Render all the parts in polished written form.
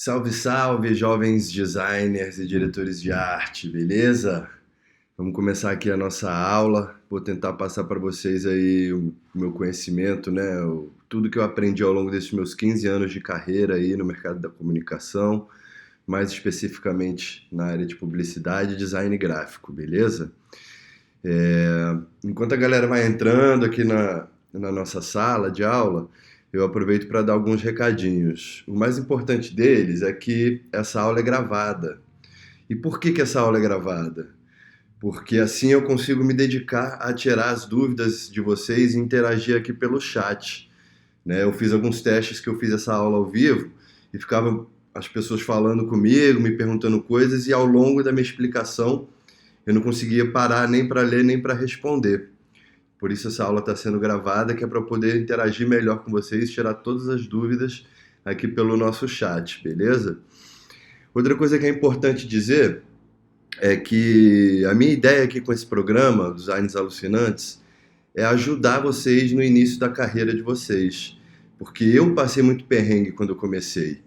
Salve, salve, jovens designers e diretores de arte, beleza? Vamos começar aqui a nossa aula. Vou tentar passar para vocês aí o meu conhecimento, né? Tudo que eu aprendi ao longo desses meus 15 anos de carreira aí no mercado da comunicação, mais especificamente na área de publicidade e design gráfico, beleza? Enquanto a galera vai entrando aqui na nossa sala de aula, eu aproveito para dar alguns recadinhos. O mais importante deles é que essa aula é gravada. E por que essa aula é gravada? Porque assim eu consigo me dedicar a tirar as dúvidas de vocês e interagir aqui pelo chat, né? Eu fiz alguns testes que eu fiz essa aula ao vivo e ficava as pessoas falando comigo, me perguntando coisas e ao longo da minha explicação eu não conseguia parar nem para ler nem para responder. Por isso essa aula está sendo gravada, que é para poder interagir melhor com vocês, tirar todas as dúvidas aqui pelo nosso chat, beleza? Outra coisa que é importante dizer é que a minha ideia aqui com esse programa, Designs Alucinantes, é ajudar vocês no início da carreira de vocês. Porque eu passei muito perrengue quando eu comecei.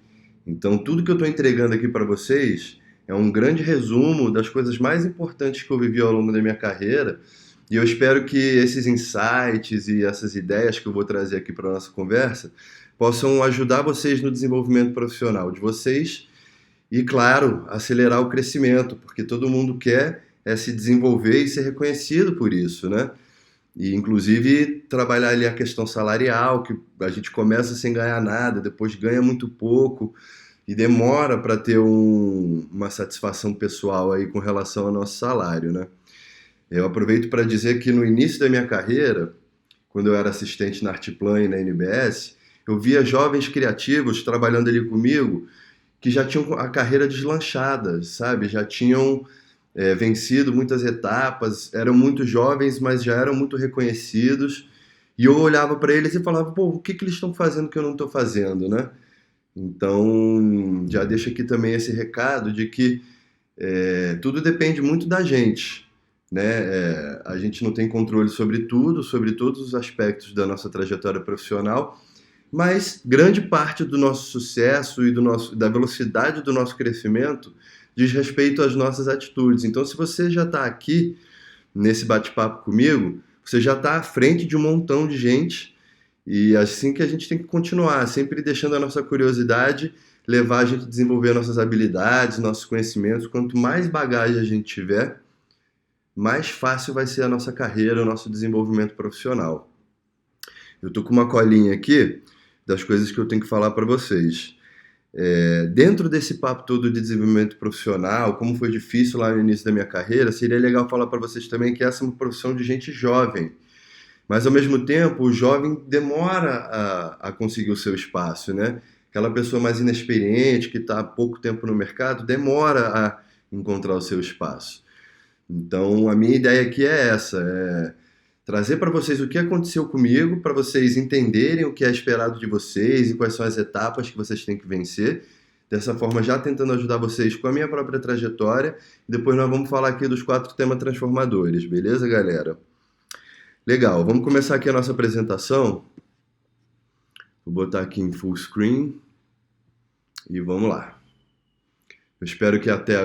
Então tudo que eu estou entregando aqui para vocês é um grande resumo das coisas mais importantes que eu vivi ao longo da minha carreira. E eu espero que esses insights e essas ideias que eu vou trazer aqui para a nossa conversa possam ajudar vocês no desenvolvimento profissional de vocês e, claro, acelerar o crescimento, porque todo mundo quer se desenvolver e ser reconhecido por isso, né? E, inclusive, trabalhar ali a questão salarial, que a gente começa sem ganhar nada, depois ganha muito pouco e demora para ter uma satisfação pessoal aí com relação ao nosso salário, né? Eu aproveito para dizer que no início da minha carreira, quando eu era assistente na Artplan e na NBS, eu via jovens criativos trabalhando ali comigo que já tinham a carreira deslanchada, sabe? Já tinham vencido muitas etapas, eram muito jovens, mas já eram muito reconhecidos. E eu olhava para eles e falava, pô, o que eles estão fazendo que eu não estou fazendo, né? Então, já deixo aqui também esse recado de que tudo depende muito da gente, né? A gente não tem controle sobre tudo, sobre todos os aspectos da nossa trajetória profissional, mas grande parte do nosso sucesso e da velocidade do nosso crescimento diz respeito às nossas atitudes. Então, se você já está aqui nesse bate-papo comigo, você já está à frente de um montão de gente e assim que a gente tem que continuar, sempre deixando a nossa curiosidade levar a gente a desenvolver nossas habilidades, nossos conhecimentos. Quanto mais bagagem a gente tiver, mais fácil vai ser a nossa carreira, o nosso desenvolvimento profissional. Eu tô com uma colinha aqui das coisas que eu tenho que falar para vocês. Dentro desse papo todo de desenvolvimento profissional, como foi difícil lá no início da minha carreira, seria legal falar para vocês também que essa é uma profissão de gente jovem. Mas, ao mesmo tempo, o jovem demora a conseguir o seu espaço, né? Aquela pessoa mais inexperiente, que está há pouco tempo no mercado, demora a encontrar o seu espaço. Então, a minha ideia aqui é essa, trazer para vocês o que aconteceu comigo, para vocês entenderem o que é esperado de vocês e quais são as etapas que vocês têm que vencer. Dessa forma, já tentando ajudar vocês com a minha própria trajetória. E depois nós vamos falar aqui dos 4 temas transformadores, beleza, galera? Legal, vamos começar aqui a nossa apresentação. Vou botar aqui em full screen e vamos lá. Eu espero que até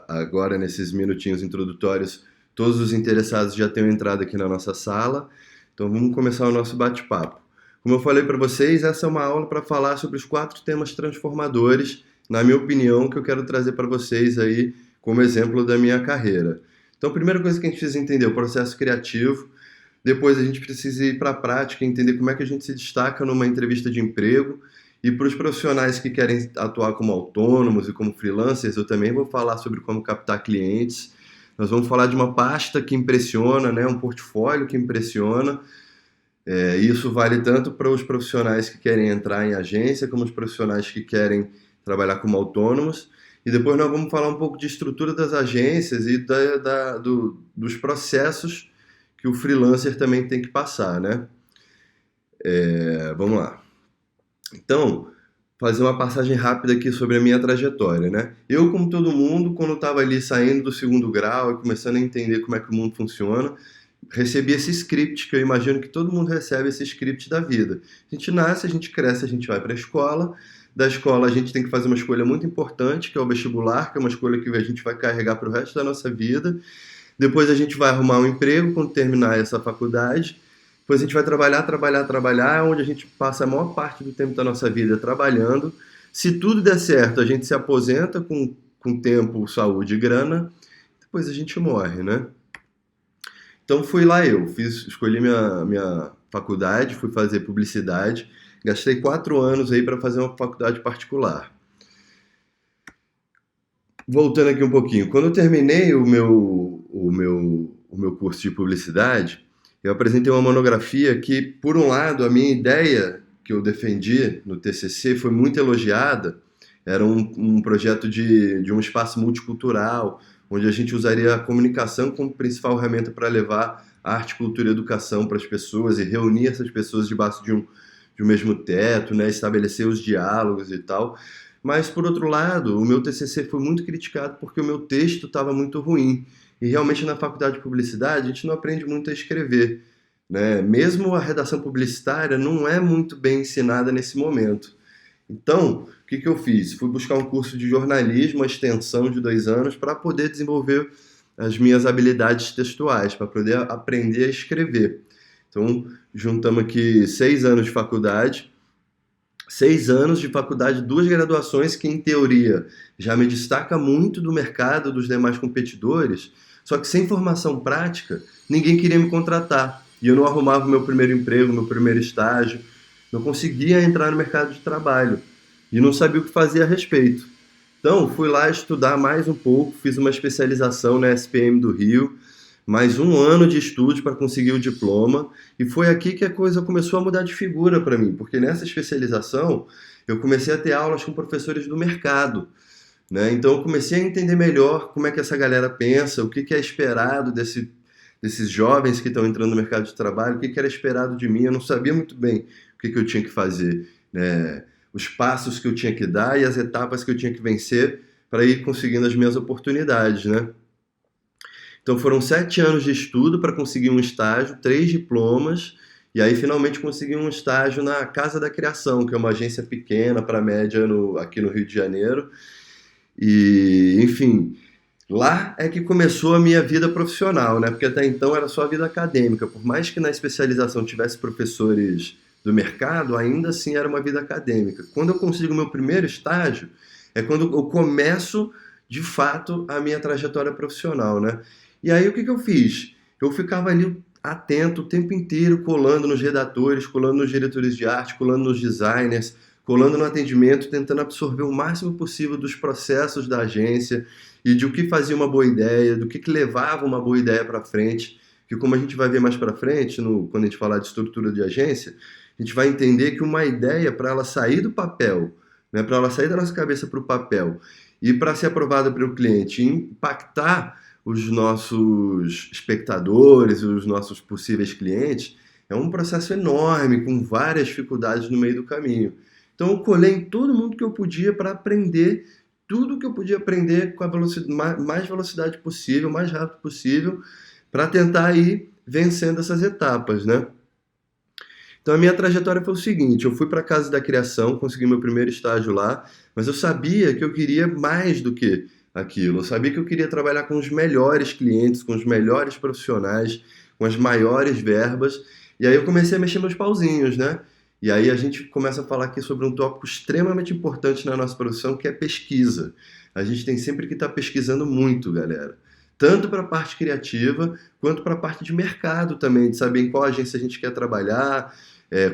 agora, nesses minutinhos introdutórios, todos os interessados já tenham entrado aqui na nossa sala. Então vamos começar o nosso bate-papo. Como eu falei para vocês, essa é uma aula para falar sobre os 4 temas transformadores, na minha opinião, que eu quero trazer para vocês aí como exemplo da minha carreira. Então a primeira coisa que a gente precisa entender é o processo criativo. Depois a gente precisa ir para a prática, entender como é que a gente se destaca numa entrevista de emprego. E para os profissionais que querem atuar como autônomos e como freelancers, eu também vou falar sobre como captar clientes. Nós vamos falar de uma pasta que impressiona, né? Um portfólio que impressiona. Isso vale tanto para os profissionais que querem entrar em agência, como os profissionais que querem trabalhar como autônomos. E depois nós vamos falar um pouco de estrutura das agências e dos processos que o freelancer também tem que passar, né? Vamos lá. Então, fazer uma passagem rápida aqui sobre a minha trajetória, né? Eu, como todo mundo, quando estava ali saindo do 2º grau e começando a entender como é que o mundo funciona, recebi esse script, que eu imagino que todo mundo recebe esse script da vida. A gente nasce, a gente cresce, a gente vai para a escola, da escola a gente tem que fazer uma escolha muito importante, que é o vestibular, que é uma escolha que a gente vai carregar para o resto da nossa vida. Depois a gente vai arrumar um emprego quando terminar essa faculdade. Depois a gente vai trabalhar, onde a gente passa a maior parte do tempo da nossa vida trabalhando. Se tudo der certo, a gente se aposenta com tempo, saúde e grana. Depois a gente morre, né? Então fui lá escolhi minha faculdade, fui fazer publicidade. Gastei 4 anos aí para fazer uma faculdade particular. Voltando aqui um pouquinho, quando eu terminei o meu curso de publicidade, eu apresentei uma monografia que, por um lado, a minha ideia que eu defendi no TCC foi muito elogiada. Era um projeto de um espaço multicultural, onde a gente usaria a comunicação como principal ferramenta para levar arte, cultura e educação para as pessoas e reunir essas pessoas debaixo de um mesmo teto, né? Estabelecer os diálogos e tal. Mas, por outro lado, o meu TCC foi muito criticado porque o meu texto estava muito ruim. E realmente na faculdade de publicidade a gente não aprende muito a escrever, né? Mesmo a redação publicitária não é muito bem ensinada nesse momento. Então, o que eu fiz? Fui buscar um curso de jornalismo, uma extensão de 2 anos, para poder desenvolver as minhas habilidades textuais, para poder aprender a escrever. Então, juntamos aqui 6 anos de faculdade, 6 anos de faculdade, 2 graduações, que em teoria já me destaca muito do mercado dos demais competidores, só que sem formação prática, ninguém queria me contratar. E eu não arrumava o meu primeiro emprego, meu primeiro estágio, não conseguia entrar no mercado de trabalho e não sabia o que fazer a respeito. Então, fui lá estudar mais um pouco, fiz uma especialização na SPM do Rio, mais 1 ano de estudos para conseguir o diploma, e foi aqui que a coisa começou a mudar de figura para mim, porque nessa especialização eu comecei a ter aulas com professores do mercado, né? Então eu comecei a entender melhor como é que essa galera pensa, o que é esperado desses jovens que estão entrando no mercado de trabalho, o que era esperado de mim. Eu não sabia muito bem o que eu tinha que fazer, né? Os passos que eu tinha que dar e as etapas que eu tinha que vencer para ir conseguindo as minhas oportunidades, né? Então foram 7 anos de estudo para conseguir um estágio, 3 diplomas, e aí finalmente consegui um estágio na Casa da Criação, que é uma agência pequena para média aqui no Rio de Janeiro. E, enfim, lá é que começou a minha vida profissional, né? Porque até então era só a vida acadêmica. Por mais que na especialização tivesse professores do mercado, ainda assim era uma vida acadêmica. Quando eu consigo o meu primeiro estágio, é quando eu começo, de fato, a minha trajetória profissional, né? E aí o que eu fiz? Eu ficava ali atento o tempo inteiro, colando nos redatores, colando nos diretores de arte, colando nos designers, colando no atendimento, tentando absorver o máximo possível dos processos da agência e de o que fazia uma boa ideia, do que levava uma boa ideia para frente, que como a gente vai ver mais para frente, quando a gente falar de estrutura de agência, a gente vai entender que uma ideia, para ela sair do papel, né, para ela sair da nossa cabeça para o papel e para ser aprovada pelo cliente e impactar os nossos espectadores, os nossos possíveis clientes, é um processo enorme, com várias dificuldades no meio do caminho. Então eu colei em todo mundo que eu podia para aprender tudo que eu podia aprender com a mais velocidade possível, mais rápido possível, para tentar ir vencendo essas etapas, né? Então a minha trajetória foi o seguinte: eu fui para a Casa da Criação, consegui meu primeiro estágio lá, mas eu sabia que eu queria mais do que aquilo. Eu sabia que eu queria trabalhar com os melhores clientes, com os melhores profissionais, com as maiores verbas, e aí eu comecei a mexer meus pauzinhos, né? E aí a gente começa a falar aqui sobre um tópico extremamente importante na nossa profissão, que é pesquisa. A gente tem sempre que estar pesquisando muito, galera. Tanto para a parte criativa, quanto para a parte de mercado também, de saber em qual agência a gente quer trabalhar,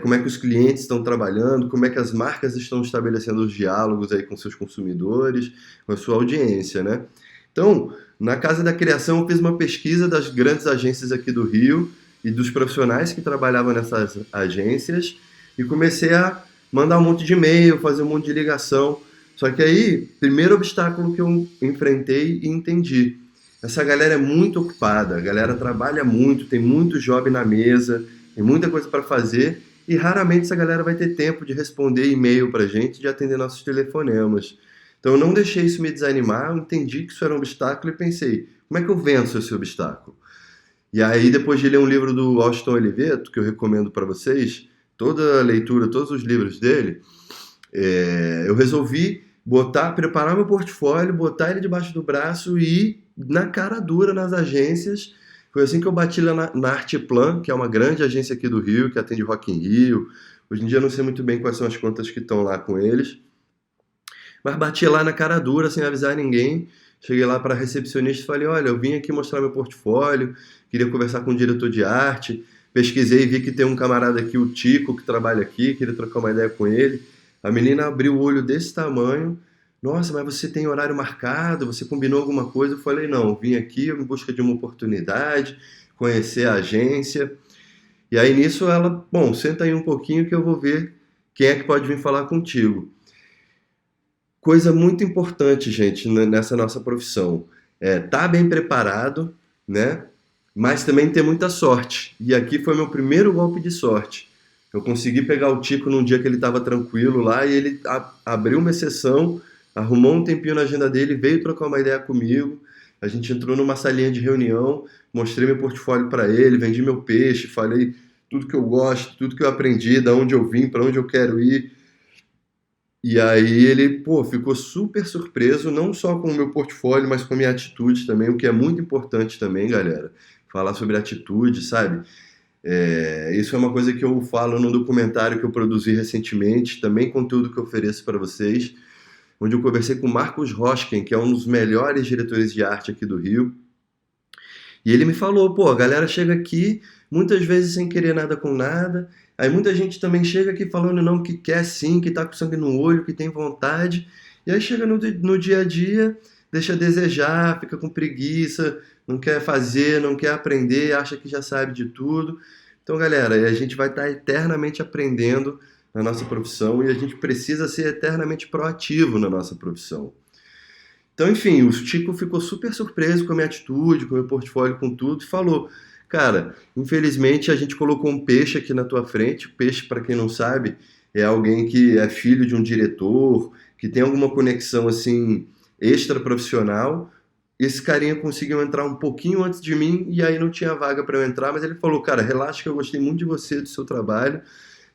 como é que os clientes estão trabalhando, como é que as marcas estão estabelecendo os diálogos aí com seus consumidores, com a sua audiência, né? Então, na Casa da Criação eu fiz uma pesquisa das grandes agências aqui do Rio e dos profissionais que trabalhavam nessas agências e comecei a mandar um monte de e-mail, fazer um monte de ligação. Só que aí, primeiro obstáculo que eu enfrentei e entendi: essa galera é muito ocupada, a galera trabalha muito, tem muito job na mesa, tem muita coisa para fazer e raramente essa galera vai ter tempo de responder e-mail para a gente, de atender nossos telefonemas. Então eu não deixei isso me desanimar, eu entendi que isso era um obstáculo e pensei: como é que eu venço esse obstáculo? E aí, depois de ler um livro do Austin Oliveto, que eu recomendo para vocês, toda a leitura, todos os livros dele, Eu resolvi preparar meu portfólio, botar ele debaixo do braço e ir na cara dura nas agências. Foi assim que eu bati lá na Arteplan, que é uma grande agência aqui do Rio, que atende Rock in Rio. Hoje em dia eu não sei muito bem quais são as contas que estão lá com eles, mas bati lá na cara dura, sem avisar ninguém. Cheguei lá para a recepcionista e falei: olha, eu vim aqui mostrar meu portfólio, queria conversar com o diretor de arte. Pesquisei e vi que tem um camarada aqui, o Tico, que trabalha aqui, queria trocar uma ideia com ele. A menina abriu o olho desse tamanho. Nossa, mas você tem horário marcado? Você combinou alguma coisa? Eu falei: não, vim aqui em busca de uma oportunidade, conhecer a agência. E aí nisso ela: bom, senta aí um pouquinho que eu vou ver quem é que pode vir falar contigo. Coisa muito importante, gente, nessa nossa profissão. Tá bem preparado, né? Mas também ter muita sorte. E aqui foi meu primeiro golpe de sorte. Eu consegui pegar o Tico num dia que ele estava tranquilo lá e ele abriu uma exceção, arrumou um tempinho na agenda dele, veio trocar uma ideia comigo. A gente entrou numa salinha de reunião, mostrei meu portfólio para ele, vendi meu peixe, falei tudo que eu gosto, tudo que eu aprendi, da onde eu vim, para onde eu quero ir. E aí ele, pô, ficou super surpreso, não só com o meu portfólio, mas com a minha atitude também, o que é muito importante também, galera. Falar sobre atitude, sabe? Isso é uma coisa que eu falo no documentário que eu produzi recentemente, também conteúdo que eu ofereço para vocês, onde eu conversei com o Marcos Rosken, que é um dos melhores diretores de arte aqui do Rio. E ele me falou: pô, a galera chega aqui muitas vezes sem querer nada com nada. Aí muita gente também chega aqui falando não, que quer sim, que tá com sangue no olho, que tem vontade. E aí chega no dia a dia, deixa a desejar, fica com preguiça, não quer fazer, não quer aprender, acha que já sabe de tudo. Então, galera, a gente vai estar eternamente aprendendo na nossa profissão e a gente precisa ser eternamente proativo na nossa profissão. Então, enfim, o Chico ficou super surpreso com a minha atitude, com o meu portfólio, com tudo, e falou: cara, infelizmente a gente colocou um peixe aqui na tua frente. O peixe, para quem não sabe, é alguém que é filho de um diretor, que tem alguma conexão assim extra profissional. Esse carinha conseguiu entrar um pouquinho antes de mim e aí não tinha vaga para eu entrar, mas ele falou: cara, relaxa que eu gostei muito de você, do seu trabalho.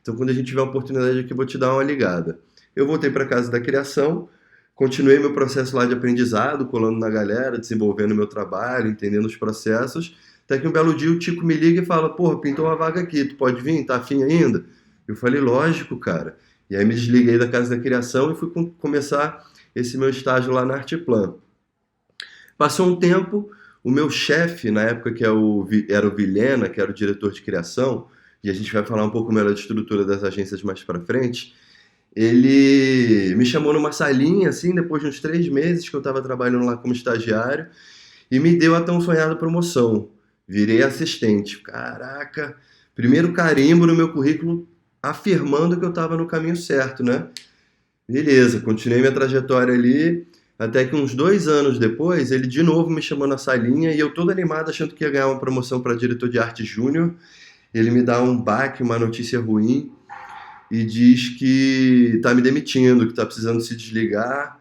Então, quando a gente tiver uma oportunidade aqui, eu vou te dar uma ligada. Eu voltei para casa da criação. Continuei meu processo lá de aprendizado, colando na galera, desenvolvendo meu trabalho, entendendo os processos. Até que um belo dia o Tico me liga e fala: porra, pintou uma vaga aqui, tu pode vir? Tá afim ainda? Eu falei: lógico, cara. E aí me desliguei da casa da criação e fui começar esse meu estágio lá na Arteplan. Passou um tempo, o meu chefe, na época que era o Vilhena, que era o diretor de criação, e a gente vai falar um pouco melhor de estrutura das agências mais pra frente, ele me chamou numa salinha, assim, depois de uns 3 meses que eu estava trabalhando lá como estagiário, e me deu a tão sonhada promoção. Virei assistente. Caraca, primeiro carimbo no meu currículo afirmando que eu estava no caminho certo, né? Beleza, continuei minha trajetória ali, até que uns 2 anos depois, ele de novo me chamou na salinha e eu todo animado achando que ia ganhar uma promoção para diretor de arte júnior. Ele me dá um baque, uma notícia ruim, e diz que está me demitindo, que está precisando se desligar,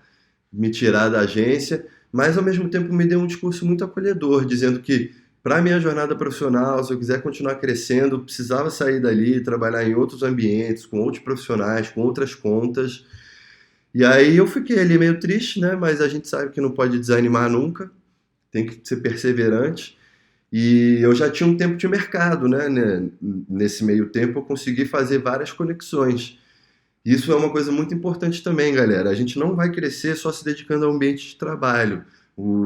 me tirar da agência, mas ao mesmo tempo me deu um discurso muito acolhedor, dizendo que para a minha jornada profissional, se eu quiser continuar crescendo, eu precisava sair dali, trabalhar em outros ambientes, com outros profissionais, com outras contas. E aí eu fiquei ali meio triste, né? Mas a gente sabe que não pode desanimar nunca, tem que ser perseverante. E eu já tinha um tempo de mercado, né? Nesse meio tempo eu consegui fazer várias conexões. Isso é uma coisa muito importante também, galera. A gente não vai crescer só se dedicando ao ambiente de trabalho.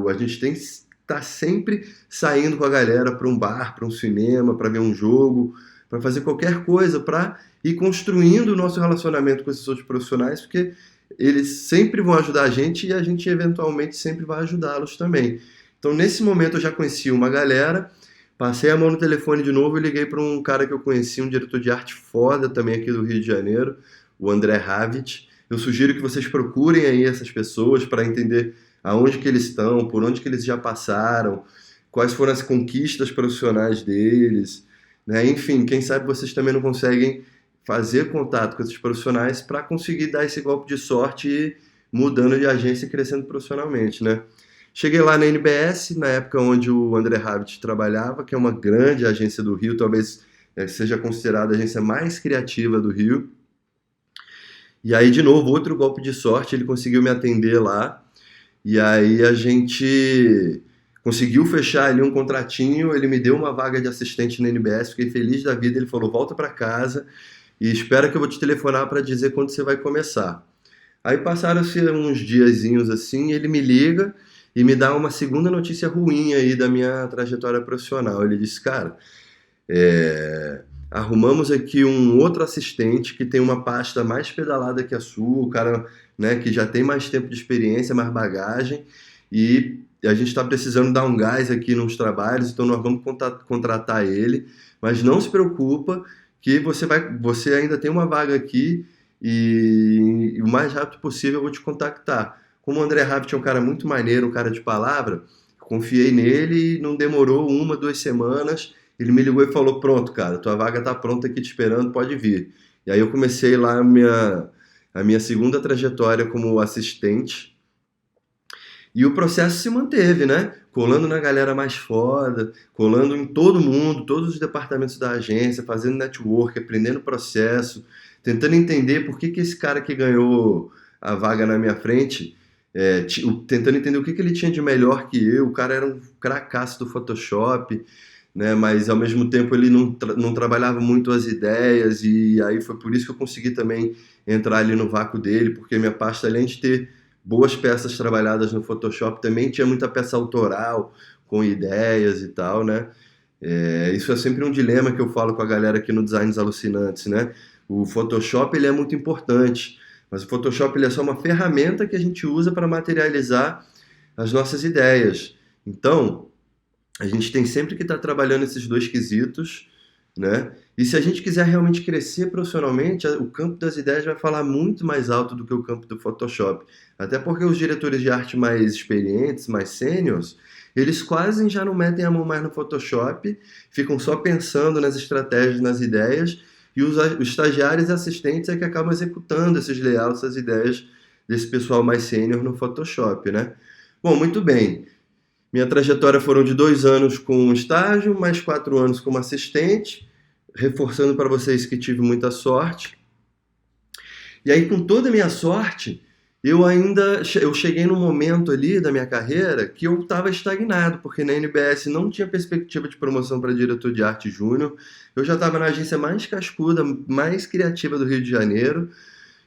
A gente tem que estar sempre saindo com a galera para um bar, para um cinema, para ver um jogo, para fazer qualquer coisa, para ir construindo o nosso relacionamento com esses outros profissionais, porque eles sempre vão ajudar a gente e a gente eventualmente sempre vai ajudá-los também. Então, nesse momento, eu já conheci uma galera, passei a mão no telefone de novo e liguei para um cara que eu conheci, um diretor de arte foda também aqui do Rio de Janeiro, o André Havit. Eu sugiro que vocês procurem aí essas pessoas para entender aonde que eles estão, por onde que eles já passaram, quais foram as conquistas profissionais deles, né? Enfim, quem sabe vocês também não conseguem fazer contato com esses profissionais para conseguir dar esse golpe de sorte e ir mudando de agência e crescendo profissionalmente, né? Cheguei lá na NBS, na época onde o André Havit trabalhava, que é uma grande agência do Rio, talvez seja considerada a agência mais criativa do Rio. E aí, de novo, outro golpe de sorte, ele conseguiu me atender lá. E aí a gente conseguiu fechar ali um contratinho, ele me deu uma vaga de assistente na NBS, fiquei feliz da vida, ele falou, volta para casa e espera que eu vou te telefonar para dizer quando você vai começar. Aí passaram-se uns diazinhos assim, ele me liga e me dá uma segunda notícia ruim aí da minha trajetória profissional. Ele disse, cara, arrumamos aqui um outro assistente que tem uma pasta mais pedalada que a sua, o cara, né, que já tem mais tempo de experiência, mais bagagem, e a gente está precisando dar um gás aqui nos trabalhos, então nós vamos contratar ele, mas não se preocupa que você ainda tem uma vaga aqui e o mais rápido possível eu vou te contactar. Como o André Rabbit é um cara muito maneiro, um cara de palavra, confiei nele e não demorou 1, 2 semanas. Ele me ligou e falou, pronto, cara, tua vaga tá pronta aqui te esperando, pode vir. E aí eu comecei lá a minha segunda trajetória como assistente. E o processo se manteve, né? Colando na galera mais foda, colando em todo mundo, todos os departamentos da agência, fazendo network, aprendendo o processo, tentando entender por que esse cara que ganhou a vaga na minha frente, tentando entender o que ele tinha de melhor que eu. O cara era um cracaço do Photoshop, né? Mas ao mesmo tempo ele não trabalhava muito as ideias, e aí foi por isso que eu consegui também entrar ali no vácuo dele, porque minha pasta, além de ter boas peças trabalhadas no Photoshop, também tinha muita peça autoral, com ideias e tal, né? Isso é sempre um dilema que eu falo com a galera aqui no Designs Alucinantes, né? O Photoshop ele é muito importante, mas o Photoshop ele é só uma ferramenta que a gente usa para materializar as nossas ideias. Então, a gente tem sempre que estar trabalhando esses dois quesitos, né? E se a gente quiser realmente crescer profissionalmente, o campo das ideias vai falar muito mais alto do que o campo do Photoshop. Até porque os diretores de arte mais experientes, mais sêniors, eles quase já não metem a mão mais no Photoshop, ficam só pensando nas estratégias, nas ideias, e os estagiários e assistentes é que acabam executando esses layouts, essas ideias desse pessoal mais sênior no Photoshop, né? Bom, muito bem. Minha trajetória foram de 2 anos com estágio, mais 4 anos como assistente, reforçando para vocês que tive muita sorte. E aí, com toda a minha sorte, eu cheguei num momento ali da minha carreira que eu estava estagnado, porque na NBS não tinha perspectiva de promoção para diretor de arte júnior. Eu já estava na agência mais cascuda, mais criativa do Rio de Janeiro,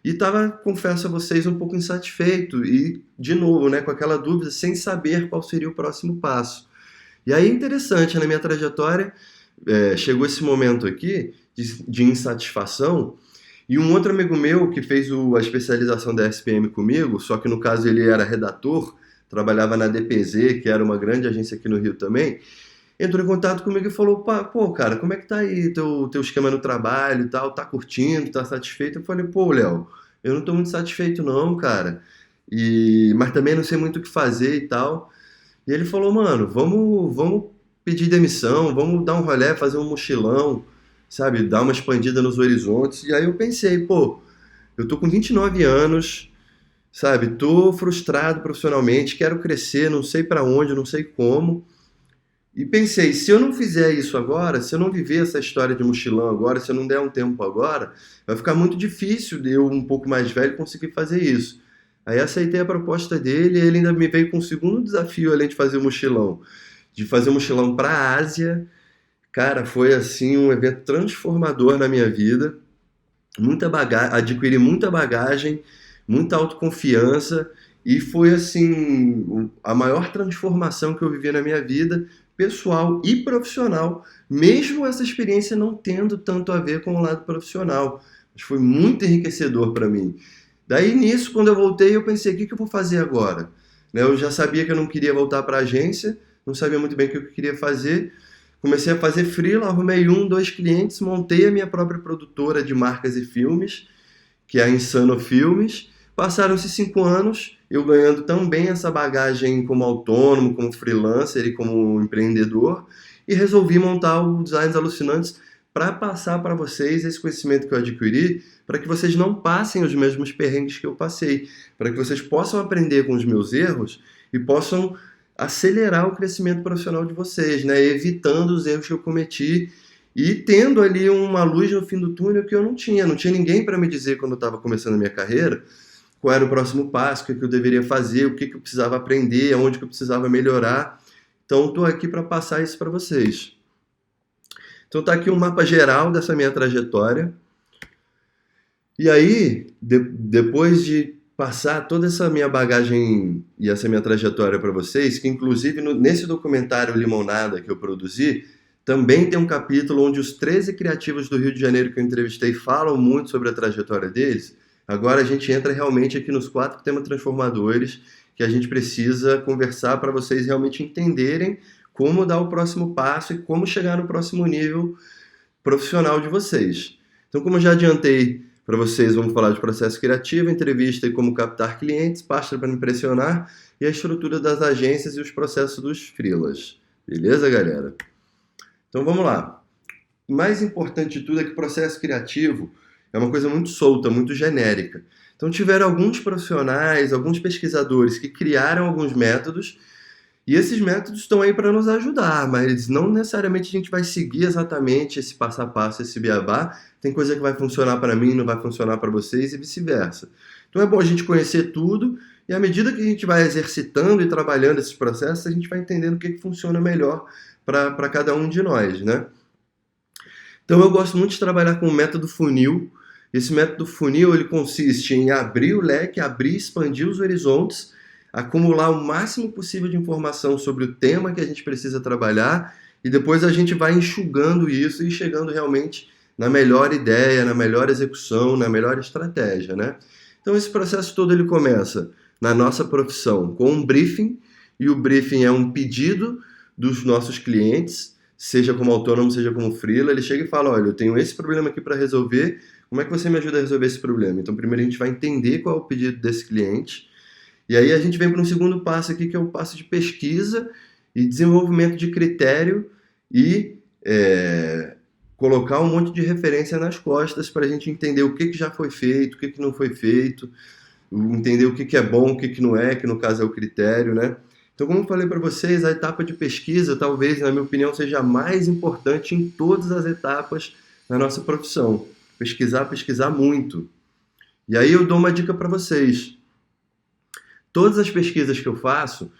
e estava, confesso a vocês, um pouco insatisfeito e, de novo, né, com aquela dúvida, sem saber qual seria o próximo passo. E aí, interessante, na minha trajetória, chegou esse momento aqui de insatisfação, e um outro amigo meu que fez a especialização da SPM comigo, só que no caso ele era redator, trabalhava na DPZ, que era uma grande agência aqui no Rio também, entrou em contato comigo e falou, pô, cara, como é que tá aí teu esquema no trabalho e tal, tá curtindo, tá satisfeito? Eu falei, pô, Léo, eu não tô muito satisfeito não, cara, mas também não sei muito o que fazer e tal. E ele falou, mano, vamos pedir demissão, vamos dar um rolê, fazer um mochilão, sabe, dar uma expandida nos horizontes. E aí eu pensei, pô, eu tô com 29 anos, sabe, tô frustrado profissionalmente, quero crescer, não sei pra onde, não sei como. E pensei, se eu não fizer isso agora, se eu não viver essa história de mochilão agora, se eu não der um tempo agora, vai ficar muito difícil de eu, um pouco mais velho, conseguir fazer isso. Aí aceitei a proposta dele e ele ainda me veio com um segundo desafio, além de fazer o mochilão. De fazer um mochilão para a Ásia. Cara, foi assim um evento transformador na minha vida. Adquiri muita bagagem, muita autoconfiança, e foi assim a maior transformação que eu vivi na minha vida, pessoal e profissional, mesmo essa experiência não tendo tanto a ver com o lado profissional. Mas foi muito enriquecedor para mim. Daí nisso, quando eu voltei, eu pensei, o que eu vou fazer agora? Né, eu já sabia que eu não queria voltar para a agência, não sabia muito bem o que eu queria fazer. Comecei a fazer freela, arrumei 2 clientes, montei a minha própria produtora de marcas e filmes, que é a Insano Filmes. Passaram-se 5 anos, eu ganhando também essa bagagem como autônomo, como freelancer e como empreendedor, e resolvi montar o Designs Alucinantes para passar para vocês esse conhecimento que eu adquiri, para que vocês não passem os mesmos perrengues que eu passei, para que vocês possam aprender com os meus erros e possam acelerar o crescimento profissional de vocês, né? Evitando os erros que eu cometi e tendo ali uma luz no fim do túnel que eu não tinha. Não tinha ninguém para me dizer quando eu estava começando a minha carreira qual era o próximo passo, o que eu deveria fazer, o que eu precisava aprender, aonde que eu precisava melhorar. Então, estou aqui para passar isso para vocês. Então, está aqui um mapa geral dessa minha trajetória. E aí, depois de passar toda essa minha bagagem e essa minha trajetória para vocês, que inclusive nesse documentário Limonada que eu produzi, também tem um capítulo onde os 13 criativos do Rio de Janeiro que eu entrevistei falam muito sobre a trajetória deles. Agora a gente entra realmente aqui nos 4 temas transformadores que a gente precisa conversar para vocês realmente entenderem como dar o próximo passo e como chegar no próximo nível profissional de vocês. Então, como eu já adiantei para vocês, vamos falar de processo criativo, entrevista e como captar clientes, pasta para impressionar e a estrutura das agências e os processos dos freelas. Beleza, galera? Então, vamos lá. O mais importante de tudo é que o processo criativo é uma coisa muito solta, muito genérica. Então, tiveram alguns profissionais, alguns pesquisadores que criaram alguns métodos e esses métodos estão aí para nos ajudar, mas não necessariamente a gente vai seguir exatamente esse passo a passo, esse beabá. Tem coisa que vai funcionar para mim, não vai funcionar para vocês e vice-versa. Então é bom a gente conhecer tudo e à medida que a gente vai exercitando e trabalhando esses processos, a gente vai entendendo o que funciona melhor para cada um de nós, né? Então eu gosto muito de trabalhar com o método funil. Esse método funil ele consiste em abrir o leque, abrir, expandir os horizontes, acumular o máximo possível de informação sobre o tema que a gente precisa trabalhar e depois a gente vai enxugando isso e chegando realmente na melhor ideia, na melhor execução, na melhor estratégia, né? Então esse processo todo ele começa na nossa profissão com um briefing, e o briefing é um pedido dos nossos clientes, seja como autônomo, seja como freela. Ele chega e fala, olha, eu tenho esse problema aqui para resolver, como é que você me ajuda a resolver esse problema? Então primeiro a gente vai entender qual é o pedido desse cliente, e aí a gente vem para um segundo passo aqui, que é o passo de pesquisa e desenvolvimento de critério e colocar um monte de referência nas costas para a gente entender o que já foi feito, o que não foi feito, entender o que é bom, o que não é, que no caso é o critério, né? Então, como eu falei para vocês, a etapa de pesquisa talvez, na minha opinião, seja a mais importante em todas as etapas da nossa profissão. Pesquisar muito. E aí eu dou uma dica para vocês. Todas as pesquisas que eu faço,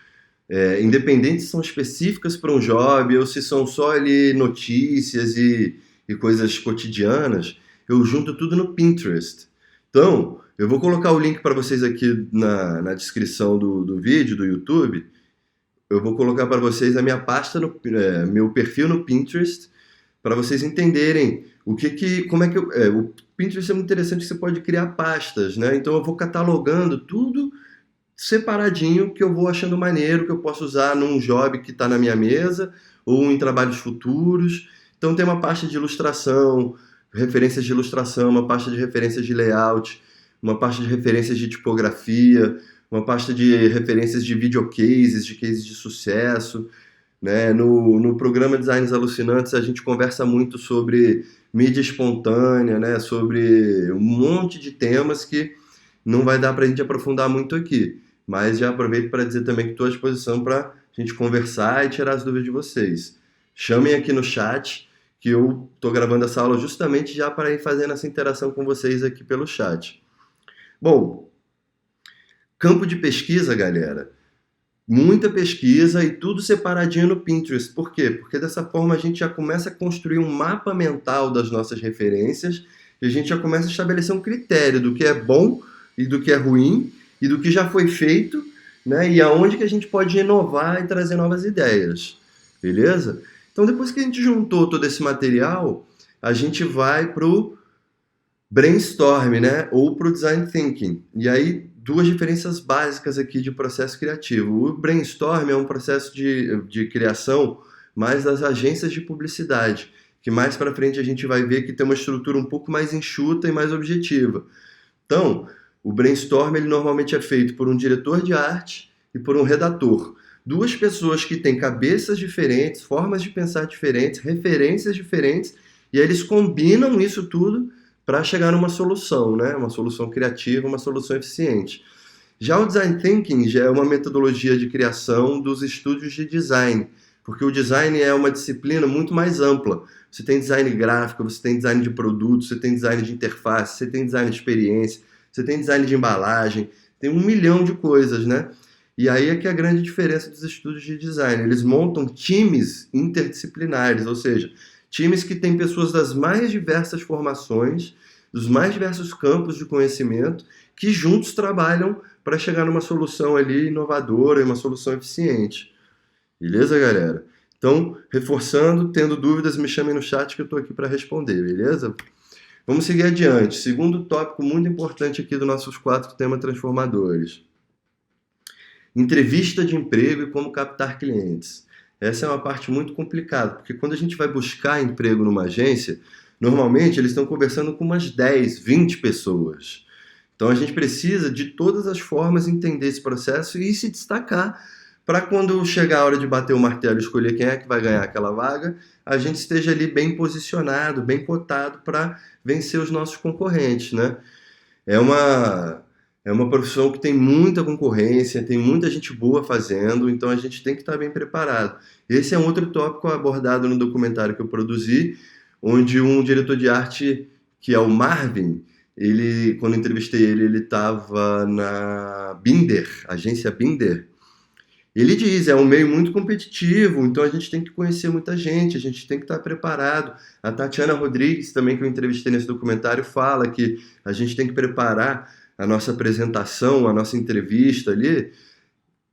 independente se são específicas para um job ou se são só ali notícias e coisas cotidianas, eu junto tudo no Pinterest. Então, eu vou colocar o link para vocês aqui na descrição do vídeo, do YouTube. Eu vou colocar para vocês a minha pasta, meu perfil no Pinterest, para vocês entenderem o Pinterest é muito interessante, que você pode criar pastas, né? Então eu vou catalogando tudo separadinho que eu vou achando maneiro, que eu posso usar num job que está na minha mesa ou em trabalhos futuros. Então tem uma pasta de ilustração, referências de ilustração, uma pasta de referências de layout, uma pasta de referências de tipografia, uma pasta de referências de videocases, de cases de sucesso, né? No programa Designs Alucinantes a gente conversa muito sobre mídia espontânea, né? Sobre um monte de temas que não vai dar para a gente aprofundar muito aqui. Mas já aproveito para dizer também que estou à disposição para a gente conversar e tirar as dúvidas de vocês. Chamem aqui no chat, que eu estou gravando essa aula justamente já para ir fazendo essa interação com vocês aqui pelo chat. Bom, campo de pesquisa, galera. Muita pesquisa e tudo separadinho no Pinterest. Por quê? Porque dessa forma a gente já começa a construir um mapa mental das nossas referências e a gente já começa a estabelecer um critério do que é bom e do que é ruim e do que já foi feito, né? E aonde que a gente pode inovar e trazer novas ideias. Beleza? Então, depois que a gente juntou todo esse material, a gente vai para o brainstorm, né? Ou para o design thinking. E aí, duas diferenças básicas aqui de processo criativo. O brainstorm é um processo de criação mais das agências de publicidade, que mais para frente a gente vai ver que tem uma estrutura um pouco mais enxuta e mais objetiva. Então, o brainstorm ele normalmente é feito por um diretor de arte e por um redator. Duas pessoas que têm cabeças diferentes, formas de pensar diferentes, referências diferentes, e aí eles combinam isso tudo para chegar numa solução, né? Uma solução criativa, uma solução eficiente. Já o Design Thinking já é uma metodologia de criação dos estúdios de design, Porque o design é uma disciplina muito mais ampla. Você tem design gráfico, você tem design de produto, você tem design de interface, você tem design de experiência, você tem design de embalagem, tem 1 milhão de coisas, né? E aí é que é a grande diferença dos estudos de design. Eles montam times interdisciplinares, ou seja, times que têm pessoas das mais diversas formações, dos mais diversos campos de conhecimento, que juntos trabalham para chegar numa solução ali inovadora e uma solução eficiente. Beleza, galera? Então, reforçando, tendo dúvidas, me chamem no chat que eu estou aqui para responder, beleza? Vamos seguir adiante. Segundo tópico muito importante aqui dos nossos 4 temas transformadores. Entrevista de emprego e como captar clientes. Essa é uma parte muito complicada, porque quando a gente vai buscar emprego numa agência, normalmente eles estão conversando com umas 10, 20 pessoas. Então a gente precisa de todas as formas entender esse processo e se destacar para quando chegar a hora de bater o martelo e escolher quem é que vai ganhar aquela vaga, a gente esteja ali bem posicionado, bem cotado para vencer os nossos concorrentes, né? É uma profissão que tem muita concorrência, tem muita gente boa fazendo, então a gente tem que estar bem preparado. Esse é um outro tópico abordado no documentário que eu produzi, onde um diretor de arte, que é o Marvin, ele, quando eu entrevistei ele, ele estava na Binder, agência Binder. Ele diz, é um meio muito competitivo, então a gente tem que conhecer muita gente, a gente tem que estar preparado. A Tatiana Rodrigues, também que eu entrevistei nesse documentário, fala que a gente tem que preparar a nossa apresentação, a nossa entrevista ali,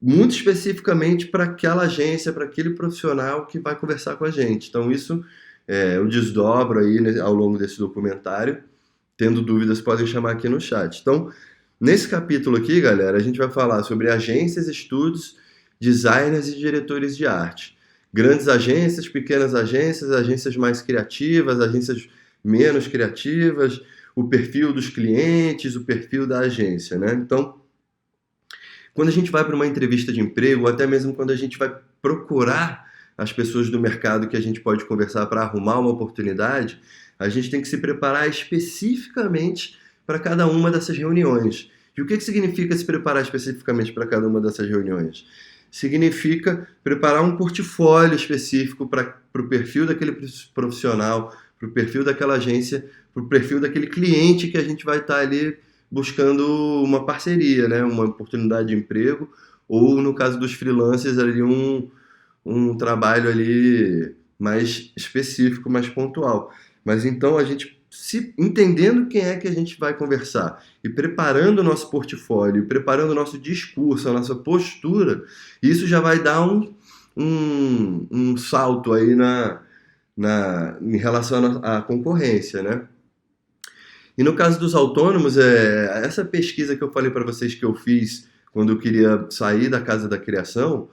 muito especificamente para aquela agência, para aquele profissional que vai conversar com a gente. Então isso eu desdobro aí ao longo desse documentário. Tendo dúvidas, podem chamar aqui no chat. Então, nesse capítulo aqui, galera, a gente vai falar sobre agências, estudos, designers e diretores de arte. Grandes agências, pequenas agências, agências mais criativas, agências menos criativas, o perfil dos clientes, o perfil da agência, né? Então, quando a gente vai para uma entrevista de emprego, ou até mesmo quando a gente vai procurar as pessoas do mercado que a gente pode conversar para arrumar uma oportunidade, a gente tem que se preparar especificamente para cada uma dessas reuniões. E o que significa se preparar especificamente para cada uma dessas reuniões? Significa preparar um portfólio específico para o perfil daquele profissional, para o perfil daquela agência, para o perfil daquele cliente que a gente vai estar ali buscando uma parceria, né? Uma oportunidade de emprego, ou no caso dos freelancers, ali um trabalho ali mais específico, mais pontual. Mas então a gente, entendendo quem é que a gente vai conversar e preparando o nosso portfólio, preparando o nosso discurso, a nossa postura, isso já vai dar um salto aí em relação à concorrência, né? E no caso dos autônomos, essa pesquisa que eu falei para vocês que eu fiz quando eu queria sair da casa da criação,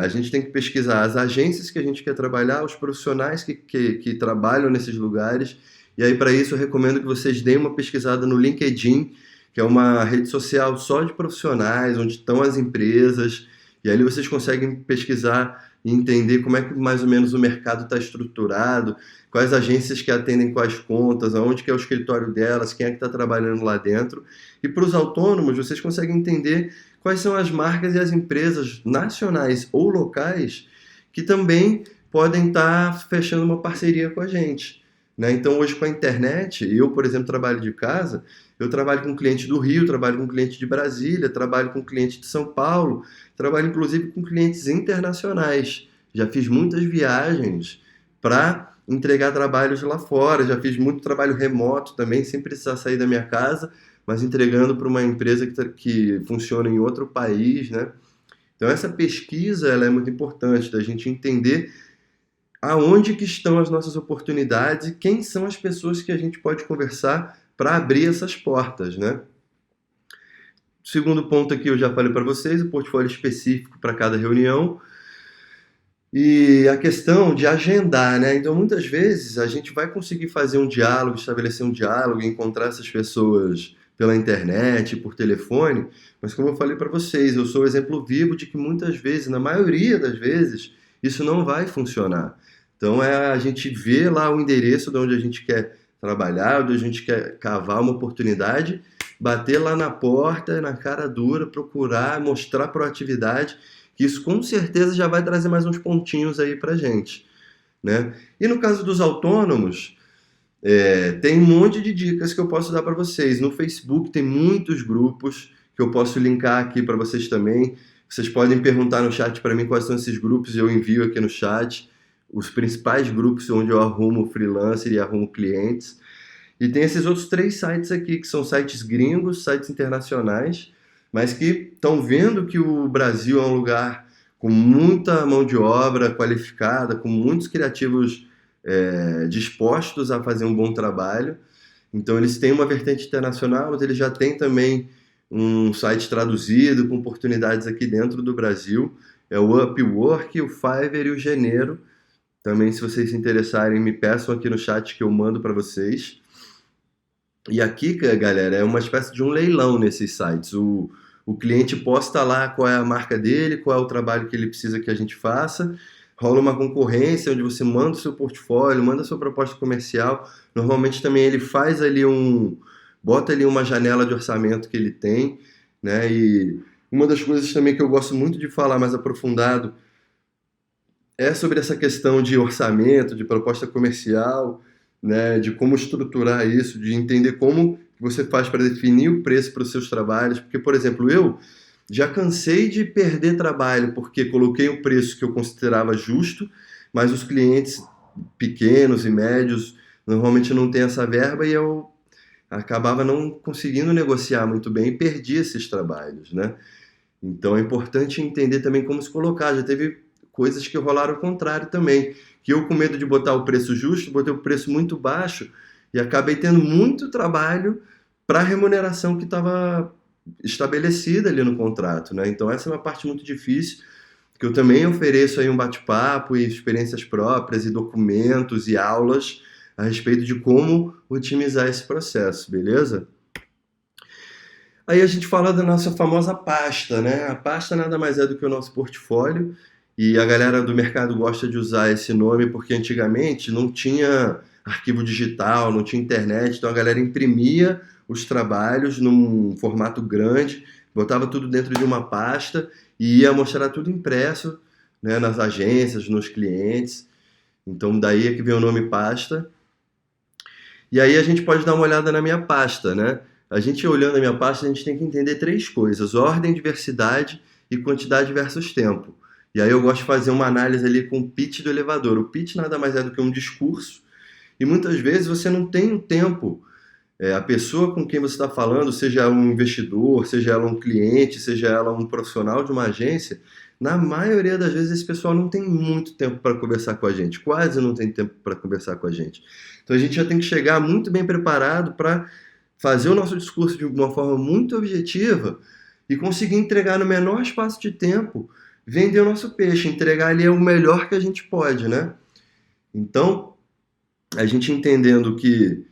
a gente tem que pesquisar as agências que a gente quer trabalhar, os profissionais que trabalham nesses lugares, e aí para isso eu recomendo que vocês deem uma pesquisada no LinkedIn, que é uma rede social só de profissionais, onde estão as empresas, e ali vocês conseguem pesquisar e entender como é que mais ou menos o mercado está estruturado, quais agências que atendem quais contas, aonde que é o escritório delas, quem é que está trabalhando lá dentro. E para os autônomos, vocês conseguem entender quais são as marcas e as empresas nacionais ou locais que também podem estar fechando uma parceria com a gente, né? Então, hoje com a internet, eu, por exemplo, trabalho de casa, eu trabalho com cliente do Rio, trabalho com cliente de Brasília, trabalho com cliente de São Paulo, trabalho inclusive com clientes internacionais. Já fiz muitas viagens para entregar trabalhos lá fora, já fiz muito trabalho remoto também, sem precisar sair da minha casa, mas entregando para uma empresa que funciona em outro país, né? Então essa pesquisa ela é muito importante, da gente entender aonde que estão as nossas oportunidades e quem são as pessoas que a gente pode conversar para abrir essas portas, né? Segundo ponto aqui eu já falei para vocês, o portfólio específico para cada reunião. E a questão de agendar, né? Então, muitas vezes, a gente vai conseguir fazer um diálogo, estabelecer um diálogo, encontrar essas pessoas pela internet, por telefone, mas como eu falei para vocês, eu sou o exemplo vivo de que muitas vezes, na maioria das vezes, isso não vai funcionar. Então, a gente vê lá o endereço de onde a gente quer trabalhar, onde a gente quer cavar uma oportunidade, bater lá na porta, na cara dura, procurar, mostrar proatividade que isso com certeza já vai trazer mais uns pontinhos aí pra gente, né? E no caso dos autônomos, tem um monte de dicas que eu posso dar para vocês. No Facebook tem muitos grupos que eu posso linkar aqui para vocês também. Vocês podem perguntar no chat para mim quais são esses grupos e eu envio aqui no chat os principais grupos onde eu arrumo freelancer e arrumo clientes. E tem esses outros 3 sites aqui, que são sites gringos, sites internacionais, mas que estão vendo que o Brasil é um lugar com muita mão de obra qualificada, com muitos criativos dispostos a fazer um bom trabalho. Então eles têm uma vertente internacional, mas eles já têm também um site traduzido com oportunidades aqui dentro do Brasil. É o Upwork, o Fiverr e o Janeiro. Também, se vocês se interessarem, me peçam aqui no chat que eu mando para vocês. E aqui, galera, é uma espécie de um leilão nesses sites. O cliente posta lá qual é a marca dele, qual é o trabalho que ele precisa que a gente faça. Rola uma concorrência onde você manda o seu portfólio, manda a sua proposta comercial. Normalmente também ele faz ali bota ali uma janela de orçamento que ele tem, né? E uma das coisas também que eu gosto muito de falar mais aprofundado é sobre essa questão de orçamento, de proposta comercial, né? De como estruturar isso, de entender como você faz para definir o preço para os seus trabalhos. Porque, por exemplo, eu já cansei de perder trabalho porque coloquei um preço que eu considerava justo, mas os clientes pequenos e médios normalmente não têm essa verba e eu acabava não conseguindo negociar muito bem e perdi esses trabalhos, né? Então é importante entender também como se colocar. Já teve coisas que rolaram ao contrário também, que eu com medo de botar o preço justo, botei o preço muito baixo e acabei tendo muito trabalho para a remuneração que estava estabelecida ali no contrato, né? Então essa é uma parte muito difícil, que eu também ofereço aí um bate-papo e experiências próprias e documentos e aulas a respeito de como otimizar esse processo, beleza? Aí a gente fala da nossa famosa pasta, né? A pasta nada mais é do que o nosso portfólio, e a galera do mercado gosta de usar esse nome porque antigamente não tinha arquivo digital, não tinha internet, então a galera imprimia os trabalhos num formato grande, botava tudo dentro de uma pasta e ia mostrar tudo impresso, né, nas agências, nos clientes. Então daí é que vem o nome pasta. E aí a gente pode dar uma olhada na minha pasta, né? A gente olhando a minha pasta, a gente tem que entender 3 coisas: ordem, diversidade e quantidade versus tempo. E aí eu gosto de fazer uma análise ali com o pitch do elevador. O pitch nada mais é do que um discurso, e muitas vezes você não tem um tempo. A pessoa com quem você está falando, seja ela um investidor, seja ela um cliente, seja ela um profissional de uma agência, na maioria das vezes esse pessoal não tem muito tempo para conversar com a gente, quase não tem tempo para conversar com a gente. Então a gente já tem que chegar muito bem preparado para fazer o nosso discurso de uma forma muito objetiva e conseguir entregar no menor espaço de tempo, vender o nosso peixe, entregar ali o melhor que a gente pode, né? Então, a gente entendendo que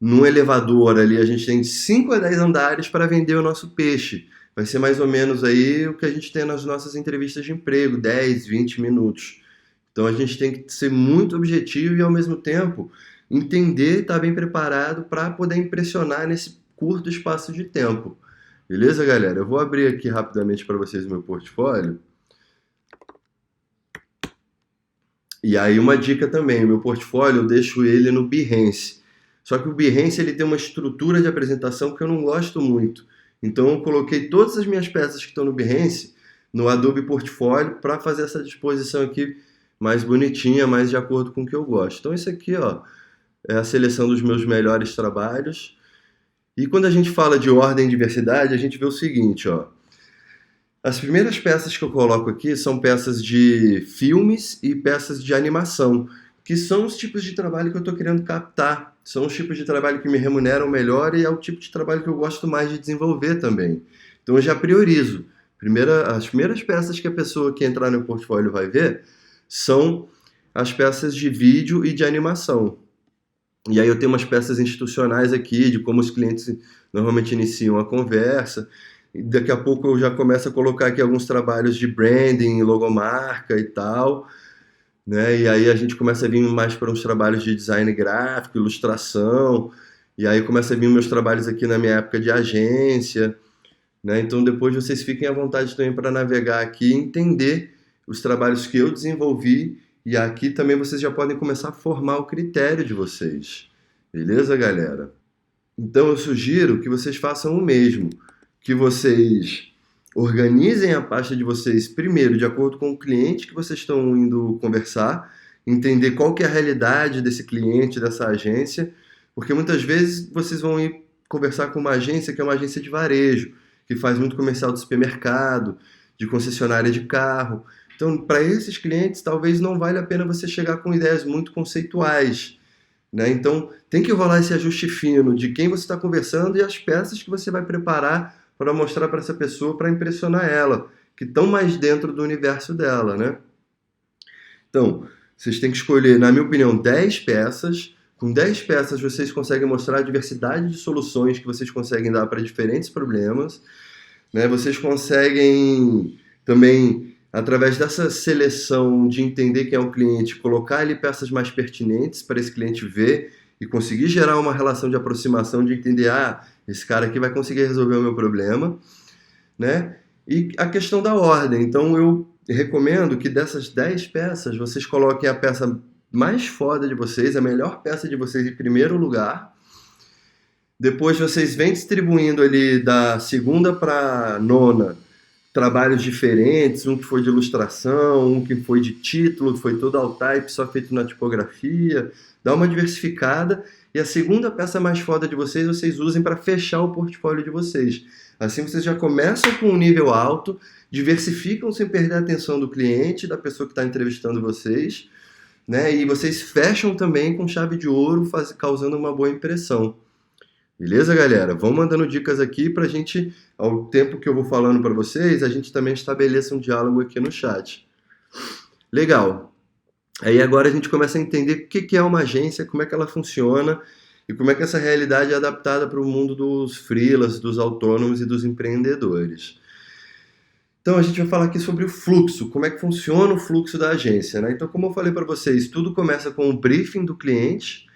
num elevador ali a gente tem 5 a 10 andares para vender o nosso peixe. Vai ser mais ou menos aí o que a gente tem nas nossas entrevistas de emprego, 10, 20 minutos. Então a gente tem que ser muito objetivo e ao mesmo tempo entender e estar bem preparado para poder impressionar nesse curto espaço de tempo. Beleza, galera? Eu vou abrir aqui rapidamente para vocês o meu portfólio. E aí uma dica também, o meu portfólio eu deixo ele no Behance. Só que o Behance ele tem uma estrutura de apresentação que eu não gosto muito. Então eu coloquei todas as minhas peças que estão no Behance no Adobe Portfólio para fazer essa disposição aqui mais bonitinha, mais de acordo com o que eu gosto. Então isso aqui, ó, é a seleção dos meus melhores trabalhos. E quando a gente fala de ordem e diversidade, a gente vê o seguinte, ó. As primeiras peças que eu coloco aqui são peças de filmes e peças de animação, que são os tipos de trabalho que eu estou querendo captar. São os tipos de trabalho que me remuneram melhor e é o tipo de trabalho que eu gosto mais de desenvolver também. Então eu já priorizo. As primeiras peças que a pessoa que entrar no portfólio vai ver são as peças de vídeo e de animação. E aí eu tenho umas peças institucionais aqui, de como os clientes normalmente iniciam a conversa. E daqui a pouco eu já começo a colocar aqui alguns trabalhos de branding, logomarca e tal, né? E aí a gente começa a vir mais para uns trabalhos de design gráfico, ilustração, e aí começa a vir meus trabalhos aqui na minha época de agência, né? Então depois vocês fiquem à vontade também para navegar aqui e entender os trabalhos que eu desenvolvi, e aqui também vocês já podem começar a formar o critério de vocês. Beleza, galera? Então eu sugiro que vocês façam o mesmo, que vocês organizem a pasta de vocês primeiro de acordo com o cliente que vocês estão indo conversar, entender qual que é a realidade desse cliente, dessa agência, porque muitas vezes vocês vão ir conversar com uma agência que é uma agência de varejo, que faz muito comercial de supermercado, de concessionária de carro. Então, para esses clientes, talvez não valha a pena você chegar com ideias muito conceituais, né? Então, tem que rolar esse ajuste fino de quem você está conversando e as peças que você vai preparar para mostrar para essa pessoa, para impressionar ela, que estão mais dentro do universo dela, né? Então, vocês têm que escolher, na minha opinião, 10 peças. Com 10 peças, vocês conseguem mostrar a diversidade de soluções que vocês conseguem dar para diferentes problemas, né? Vocês conseguem também, através dessa seleção de entender quem é o cliente, colocar ali peças mais pertinentes para esse cliente ver e conseguir gerar uma relação de aproximação, de entender, esse cara aqui vai conseguir resolver o meu problema, né? E a questão da ordem. Então eu recomendo que dessas 10 peças, vocês coloquem a peça mais foda de vocês, a melhor peça de vocês em primeiro lugar. Depois vocês vêm distribuindo ali da segunda para nona trabalhos diferentes, um que foi de ilustração, um que foi de título, foi todo all type, só feito na tipografia. Dá uma diversificada e a segunda peça mais foda de vocês usem para fechar o portfólio de vocês. Assim vocês já começam com um nível alto, diversificam sem perder a atenção do cliente, da pessoa que está entrevistando vocês, né? E vocês fecham também com chave de ouro, causando uma boa impressão. Beleza, galera? Vão mandando dicas aqui pra gente, ao tempo que eu vou falando para vocês, a gente também estabeleça um diálogo aqui no chat. Legal. Aí agora a gente começa a entender o que é uma agência, como é que ela funciona e como é que essa realidade é adaptada para o mundo dos freelas, dos autônomos e dos empreendedores. Então a gente vai falar aqui sobre o fluxo, como é que funciona o fluxo da agência, né? Então, como eu falei para vocês, tudo começa com o briefing do cliente.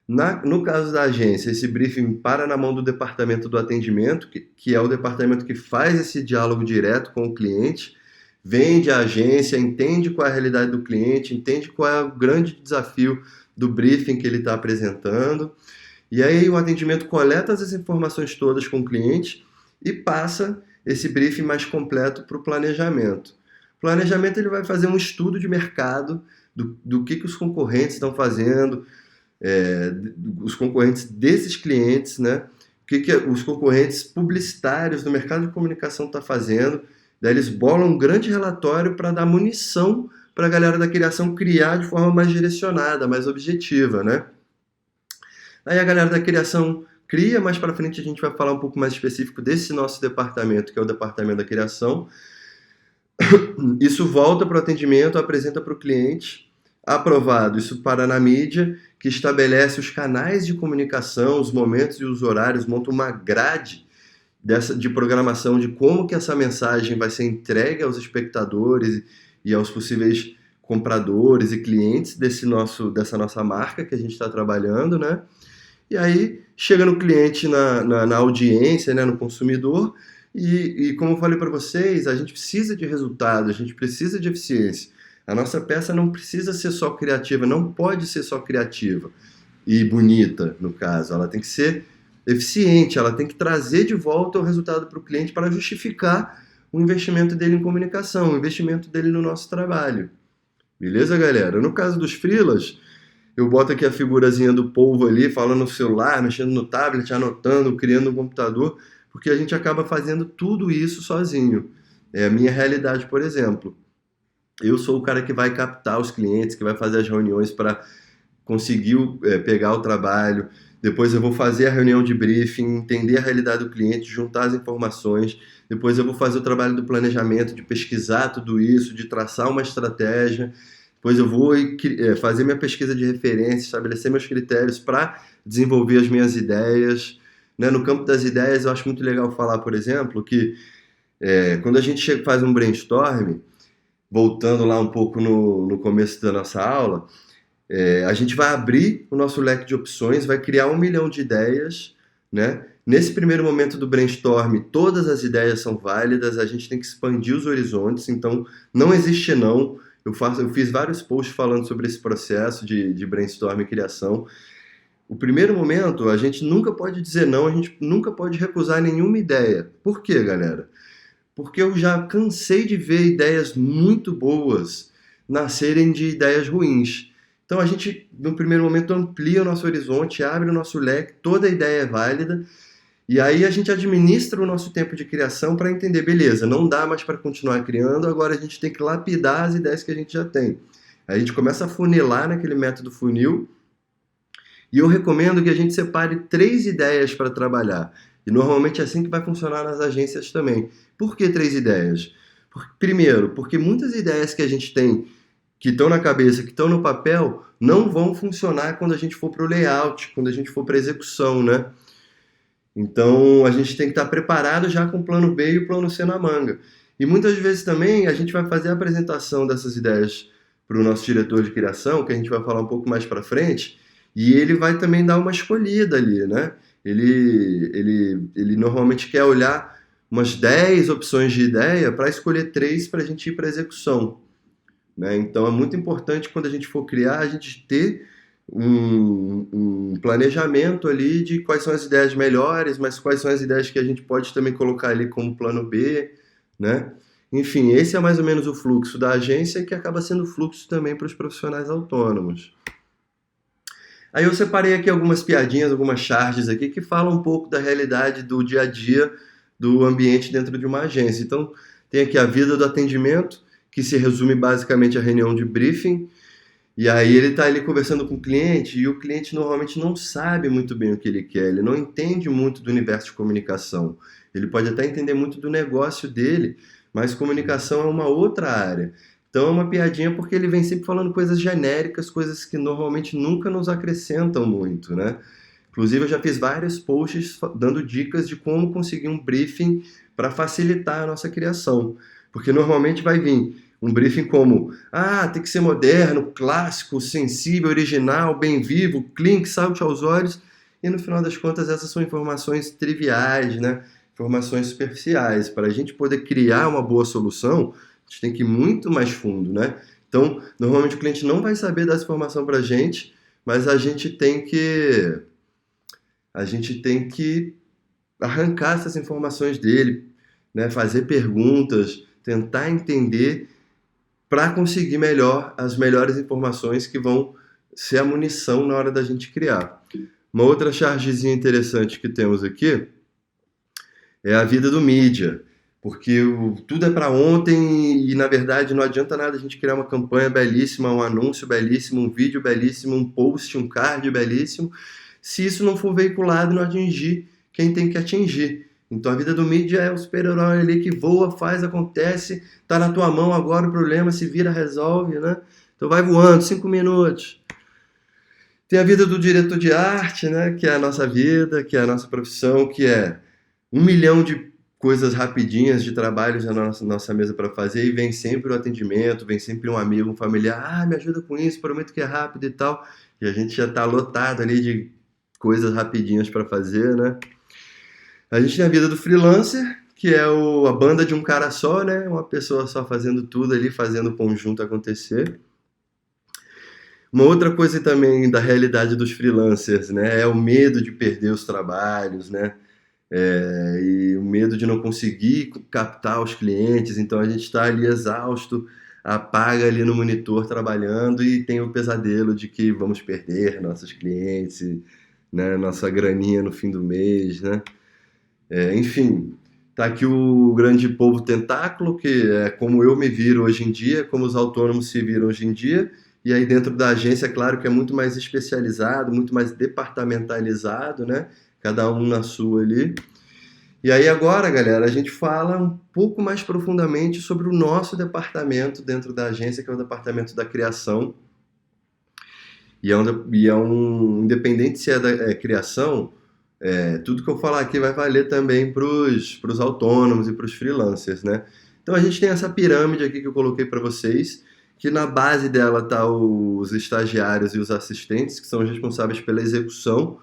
No caso da agência, esse briefing para na mão do departamento do atendimento, que é o departamento que faz esse diálogo direto com o cliente, vende a agência, entende qual é a realidade do cliente, entende qual é o grande desafio do briefing que ele está apresentando. E aí o atendimento coleta essas informações todas com o cliente e passa esse briefing mais completo para o planejamento. O planejamento ele vai fazer um estudo de mercado do que os concorrentes estão fazendo, os concorrentes desses clientes, né? O que os concorrentes publicitários do mercado de comunicação estão fazendo. Daí eles bolam um grande relatório para dar munição para a galera da criação criar de forma mais direcionada, mais objetiva, né? Aí a galera da criação cria, mais para frente a gente vai falar um pouco mais específico desse nosso departamento, que é o departamento da criação. Isso volta para o atendimento, apresenta para o cliente, aprovado, isso para na mídia, que estabelece os canais de comunicação, os momentos e os horários, monta uma grade de programação de como que essa mensagem vai ser entregue aos espectadores e aos possíveis compradores e clientes dessa nossa marca que a gente está trabalhando, né? E aí chega no cliente, na audiência, né, no consumidor, e como eu falei para vocês, a gente precisa de resultado, a gente precisa de eficiência. A nossa peça não precisa ser só criativa, não pode ser só criativa e bonita, no caso. Ela tem que ser eficiente, ela tem que trazer de volta o resultado para o cliente para justificar o investimento dele em comunicação, o investimento dele no nosso trabalho. Beleza, galera? No caso dos freelas, eu boto aqui a figurazinha do povo ali, falando no celular, mexendo no tablet, anotando, criando no computador, porque a gente acaba fazendo tudo isso sozinho. É a minha realidade, por exemplo. Eu sou o cara que vai captar os clientes, que vai fazer as reuniões para conseguir pegar o trabalho. Depois eu vou fazer a reunião de briefing, entender a realidade do cliente, juntar as informações. Depois eu vou fazer o trabalho do planejamento, de pesquisar tudo isso, de traçar uma estratégia. Depois eu vou fazer minha pesquisa de referência, estabelecer meus critérios para desenvolver as minhas ideias. Né? No campo das ideias, eu acho muito legal falar, por exemplo, que quando a gente faz um brainstorm, voltando lá um pouco no começo da nossa aula, a gente vai abrir o nosso leque de opções, vai criar 1 milhão de ideias, né? Nesse primeiro momento do brainstorm, todas as ideias são válidas, a gente tem que expandir os horizontes, então não existe não. Eu fiz vários posts falando sobre esse processo de brainstorm e criação. O primeiro momento, a gente nunca pode dizer não, a gente nunca pode recusar nenhuma ideia. Por quê, galera? Porque eu já cansei de ver ideias muito boas nascerem de ideias ruins. Então a gente, no primeiro momento, amplia o nosso horizonte, abre o nosso leque, toda ideia é válida, e aí a gente administra o nosso tempo de criação para entender, beleza, não dá mais para continuar criando, agora a gente tem que lapidar as ideias que a gente já tem. Aí a gente começa a funilar naquele método funil, e eu recomendo que a gente separe 3 ideias para trabalhar. E normalmente é assim que vai funcionar nas agências também. Por que 3 ideias? Primeiro, porque muitas ideias que a gente tem, que estão na cabeça, que estão no papel, não vão funcionar quando a gente for para o layout, quando a gente for para a execução, né? Então a gente tem que estar preparado já com o plano B e o plano C na manga. E muitas vezes também a gente vai fazer a apresentação dessas ideias para o nosso diretor de criação, que a gente vai falar um pouco mais para frente, e ele vai também dar uma escolhida ali, né? Ele normalmente quer olhar umas 10 opções de ideia para escolher 3 para a gente ir para a execução, né? Então é muito importante quando a gente for criar, a gente ter um planejamento ali de quais são as ideias melhores, mas quais são as ideias que a gente pode também colocar ali como plano B, né? Enfim, esse é mais ou menos o fluxo da agência que acaba sendo fluxo também para os profissionais autônomos. Aí eu separei aqui algumas piadinhas, algumas charges aqui que falam um pouco da realidade do dia a dia do ambiente dentro de uma agência. Então, tem aqui a vida do atendimento, que se resume basicamente à reunião de briefing, e aí ele está ali conversando com o cliente, e o cliente normalmente não sabe muito bem o que ele quer, ele não entende muito do universo de comunicação. Ele pode até entender muito do negócio dele, mas comunicação é uma outra área. Então é uma piadinha porque ele vem sempre falando coisas genéricas, coisas que normalmente nunca nos acrescentam muito, né? Inclusive eu já fiz vários posts dando dicas de como conseguir um briefing para facilitar a nossa criação. Porque normalmente vai vir um briefing como, tem que ser moderno, clássico, sensível, original, bem vivo, clean, que salte aos olhos. E no final das contas essas são informações triviais, né? Informações superficiais. Para a gente poder criar uma boa solução, a gente tem que ir muito mais fundo, né? Então, normalmente o cliente não vai saber dar essa informação para a gente, mas a gente tem que arrancar essas informações dele, né? Fazer perguntas, tentar entender para conseguir melhor as melhores informações que vão ser a munição na hora da gente criar. Uma outra chargezinha interessante que temos aqui é a vida do mídia, porque tudo é para ontem e na verdade não adianta nada a gente criar uma campanha belíssima, um anúncio belíssimo, um vídeo belíssimo, um post, um card belíssimo, se isso não for veiculado e não atingir quem tem que atingir. Então a vida do mídia é o super-herói ali que voa, faz, acontece, tá na tua mão agora o problema, se vira, resolve, né? Então vai voando, 5 minutos. Tem a vida do diretor de arte, né? Que é a nossa vida, que é a nossa profissão, que é 1 milhão de coisas rapidinhas de trabalhos na nossa mesa para fazer e vem sempre o atendimento, vem sempre um amigo, um familiar, me ajuda com isso, prometo que é rápido e tal. E a gente já tá lotado ali de coisas rapidinhas para fazer, né? A gente tem a vida do freelancer, que é a banda de um cara só, né? Uma pessoa só fazendo tudo ali, fazendo o conjunto acontecer. Uma outra coisa também da realidade dos freelancers, né? É o medo de perder os trabalhos, né? E o medo de não conseguir captar os clientes, então a gente está ali exausto, apaga ali no monitor trabalhando e tem o pesadelo de que vamos perder nossos clientes, né? Nossa graninha no fim do mês, né? Enfim, tá aqui o grande povo tentáculo, que é como eu me viro hoje em dia, como os autônomos se viram hoje em dia, e aí dentro da agência, é claro que é muito mais especializado, muito mais departamentalizado, né? Cada um na sua ali. E aí agora, galera, a gente fala um pouco mais profundamente sobre o nosso departamento dentro da agência, que é o departamento da criação. Independente se é da criação, tudo que eu falar aqui vai valer também para os autônomos e para os freelancers, né? Então a gente tem essa pirâmide aqui que eu coloquei para vocês, que na base dela tá os estagiários e os assistentes, que são os responsáveis pela execução,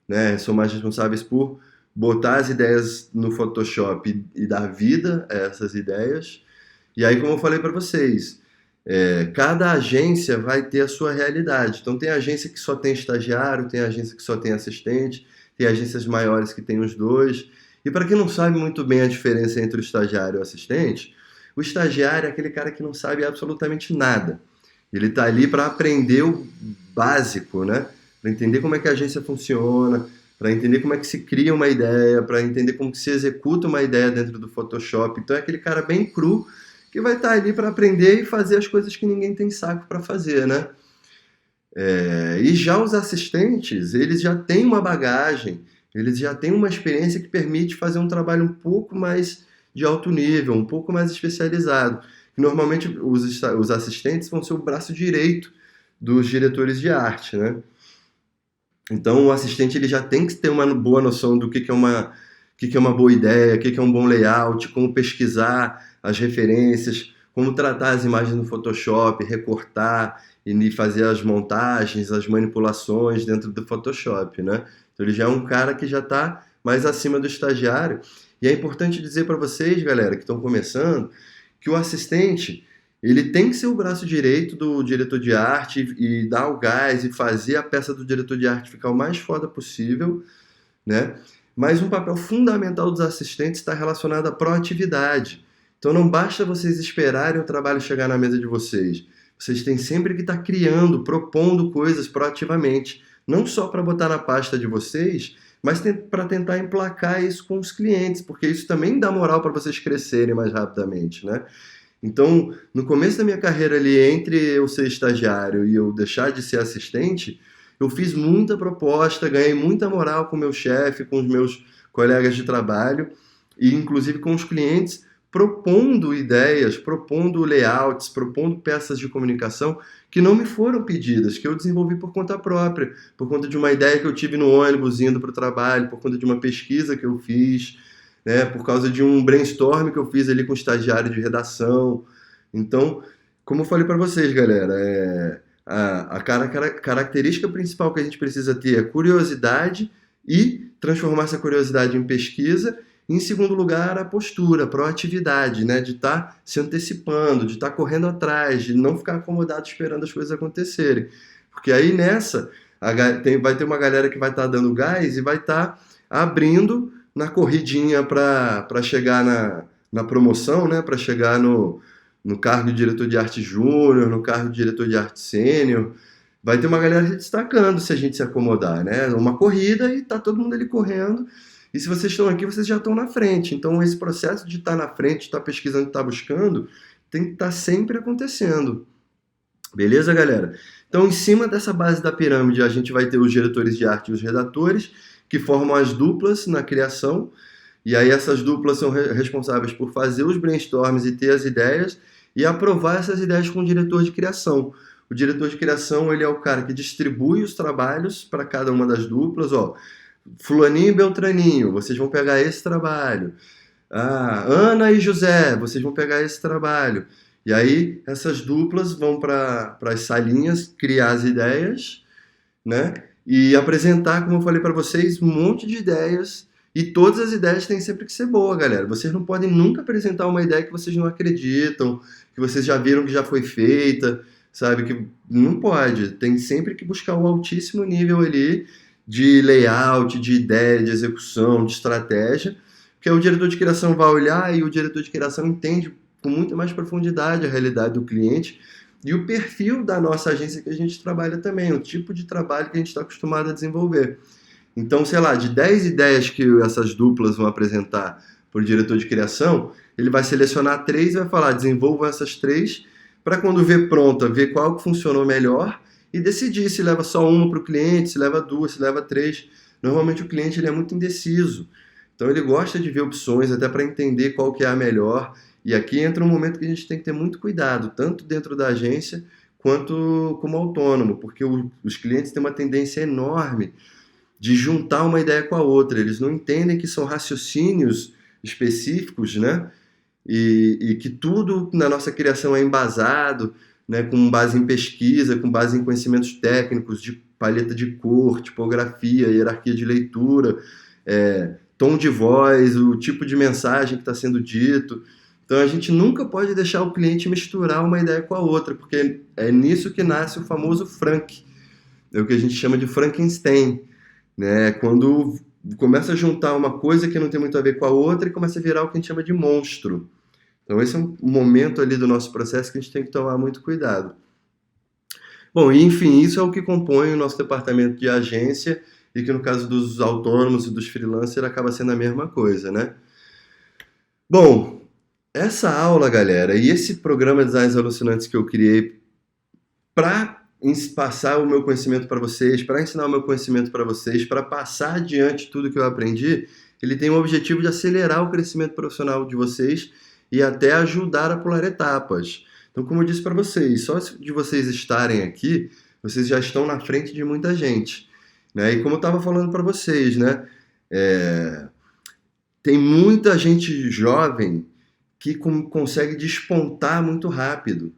né? São mais responsáveis por botar as ideias no Photoshop e dar vida a essas ideias. E aí, como eu falei para vocês, cada agência vai ter a sua realidade. Então, tem agência que só tem estagiário, tem agência que só tem assistente, tem agências maiores que tem os dois. E para quem não sabe muito bem a diferença entre o estagiário e o assistente, o estagiário é aquele cara que não sabe absolutamente nada. Ele está ali para aprender o básico, né? Para entender como é que a agência funciona, para entender como é que se cria uma ideia, para entender como que se executa uma ideia dentro do Photoshop. Então é aquele cara bem cru que vai estar ali para aprender e fazer as coisas que ninguém tem saco para fazer, né? E já os assistentes, eles já têm uma bagagem, eles já têm uma experiência que permite fazer um trabalho um pouco mais de alto nível, um pouco mais especializado. Normalmente os assistentes vão ser o braço direito dos diretores de arte, né? Então o assistente ele já tem que ter uma boa noção do que é uma boa ideia, o que é um bom layout, como pesquisar as referências, como tratar as imagens no Photoshop, recortar e fazer as montagens, as manipulações dentro do Photoshop, né? Então ele já é um cara que já está mais acima do estagiário. E é importante dizer para vocês, galera, que estão começando, que o assistente ele tem que ser o braço direito do diretor de arte e dar o gás e fazer a peça do diretor de arte ficar o mais foda possível, né? Mas um papel fundamental dos assistentes está relacionado à proatividade. Então não basta vocês esperarem o trabalho chegar na mesa de vocês. Vocês têm sempre que estar criando, propondo coisas proativamente. Não só para botar na pasta de vocês, mas para tentar emplacar isso com os clientes, porque isso também dá moral para vocês crescerem mais rapidamente, né? Então, no começo da minha carreira ali, entre eu ser estagiário e eu deixar de ser assistente, eu fiz muita proposta, ganhei muita moral com o meu chefe, com os meus colegas de trabalho e inclusive com os clientes, propondo ideias, propondo layouts, propondo peças de comunicação que não me foram pedidas, que eu desenvolvi por conta própria, por conta de uma ideia que eu tive no ônibus indo para o trabalho, por conta de uma pesquisa que eu fiz, né, por causa de um brainstorm que eu fiz ali com o estagiário de redação. Então, como eu falei para vocês, galera, a característica principal que a gente precisa ter é curiosidade e transformar essa curiosidade em pesquisa. Em segundo lugar, a postura, a proatividade, né, de estar se antecipando, de estar correndo atrás, de não ficar acomodado esperando as coisas acontecerem. Porque aí nessa, vai ter uma galera que vai estar dando gás e vai estar abrindo na corridinha para chegar na promoção, né, para chegar no cargo de diretor de arte júnior, no cargo de diretor de arte sênior. Vai ter uma galera se destacando se a gente se acomodar, né? Uma corrida e tá todo mundo ali correndo. E se vocês estão aqui, vocês já estão na frente. Então, esse processo de estar na frente, de estar pesquisando, de estar buscando, tem que estar sempre acontecendo. Beleza, galera? Então, em cima dessa base da pirâmide, a gente vai ter os diretores de arte e os redatores, que formam as duplas na criação. E aí essas duplas são responsáveis por fazer os brainstorms e ter as ideias e aprovar essas ideias com o diretor de criação. O diretor de criação, ele é o cara que distribui os trabalhos para cada uma das duplas, ó. Fulaninho e Beltraninho, vocês vão pegar esse trabalho. Ana e José, vocês vão pegar esse trabalho. E aí essas duplas vão para as salinhas criar as ideias, né? E apresentar, como eu falei para vocês, um monte de ideias. E todas as ideias têm sempre que ser boa, galera. Vocês não podem nunca apresentar uma ideia que vocês não acreditam, que vocês já viram que já foi feita, sabe? Que não pode. Tem sempre que buscar um altíssimo nível ali de layout, de ideia, de execução, de estratégia, porque o diretor de criação vai olhar e o diretor de criação entende com muita mais profundidade a realidade do cliente e o perfil da nossa agência que a gente trabalha também, o tipo de trabalho que a gente está acostumado a desenvolver. Então, sei lá, de 10 ideias que essas duplas vão apresentar para o diretor de criação, ele vai selecionar 3 e vai falar, desenvolvam essas 3, para quando ver pronta, ver qual que funcionou melhor e decidir se leva só uma para o cliente, se leva 2, se leva 3. Normalmente o cliente ele é muito indeciso, então ele gosta de ver opções até para entender qual que é a melhor. E aqui entra um momento que a gente tem que ter muito cuidado, tanto dentro da agência quanto como autônomo, porque os clientes têm uma tendência enorme de juntar uma ideia com a outra. Eles não entendem que são raciocínios específicos, né? E que tudo na nossa criação é embasado, né? Com base em pesquisa, com base em conhecimentos técnicos de paleta de cor, tipografia, hierarquia de leitura, tom de voz, o tipo de mensagem que está sendo dito. Então a gente nunca pode deixar o cliente misturar uma ideia com a outra, porque é nisso que nasce o famoso Frank, é o que a gente chama de Frankenstein, né? Quando começa a juntar uma coisa que não tem muito a ver com a outra e começa a virar o que a gente chama de monstro. Então esse é um momento ali do nosso processo que a gente tem que tomar muito cuidado. Bom, e enfim, isso é o que compõe o nosso departamento de agência e que no caso dos autônomos e dos freelancers acaba sendo a mesma coisa, né? Bom, essa aula, galera, e esse programa Designs Alucinantes que eu criei para passar o meu conhecimento para vocês, para ensinar o meu conhecimento para vocês, para passar adiante tudo que eu aprendi, ele tem o objetivo de acelerar o crescimento profissional de vocês e até ajudar a pular etapas. Então, como eu disse para vocês, só de vocês estarem aqui, vocês já estão na frente de muita gente, né? E como eu estava falando para vocês, né? Tem muita gente jovem que consegue despontar muito rápido,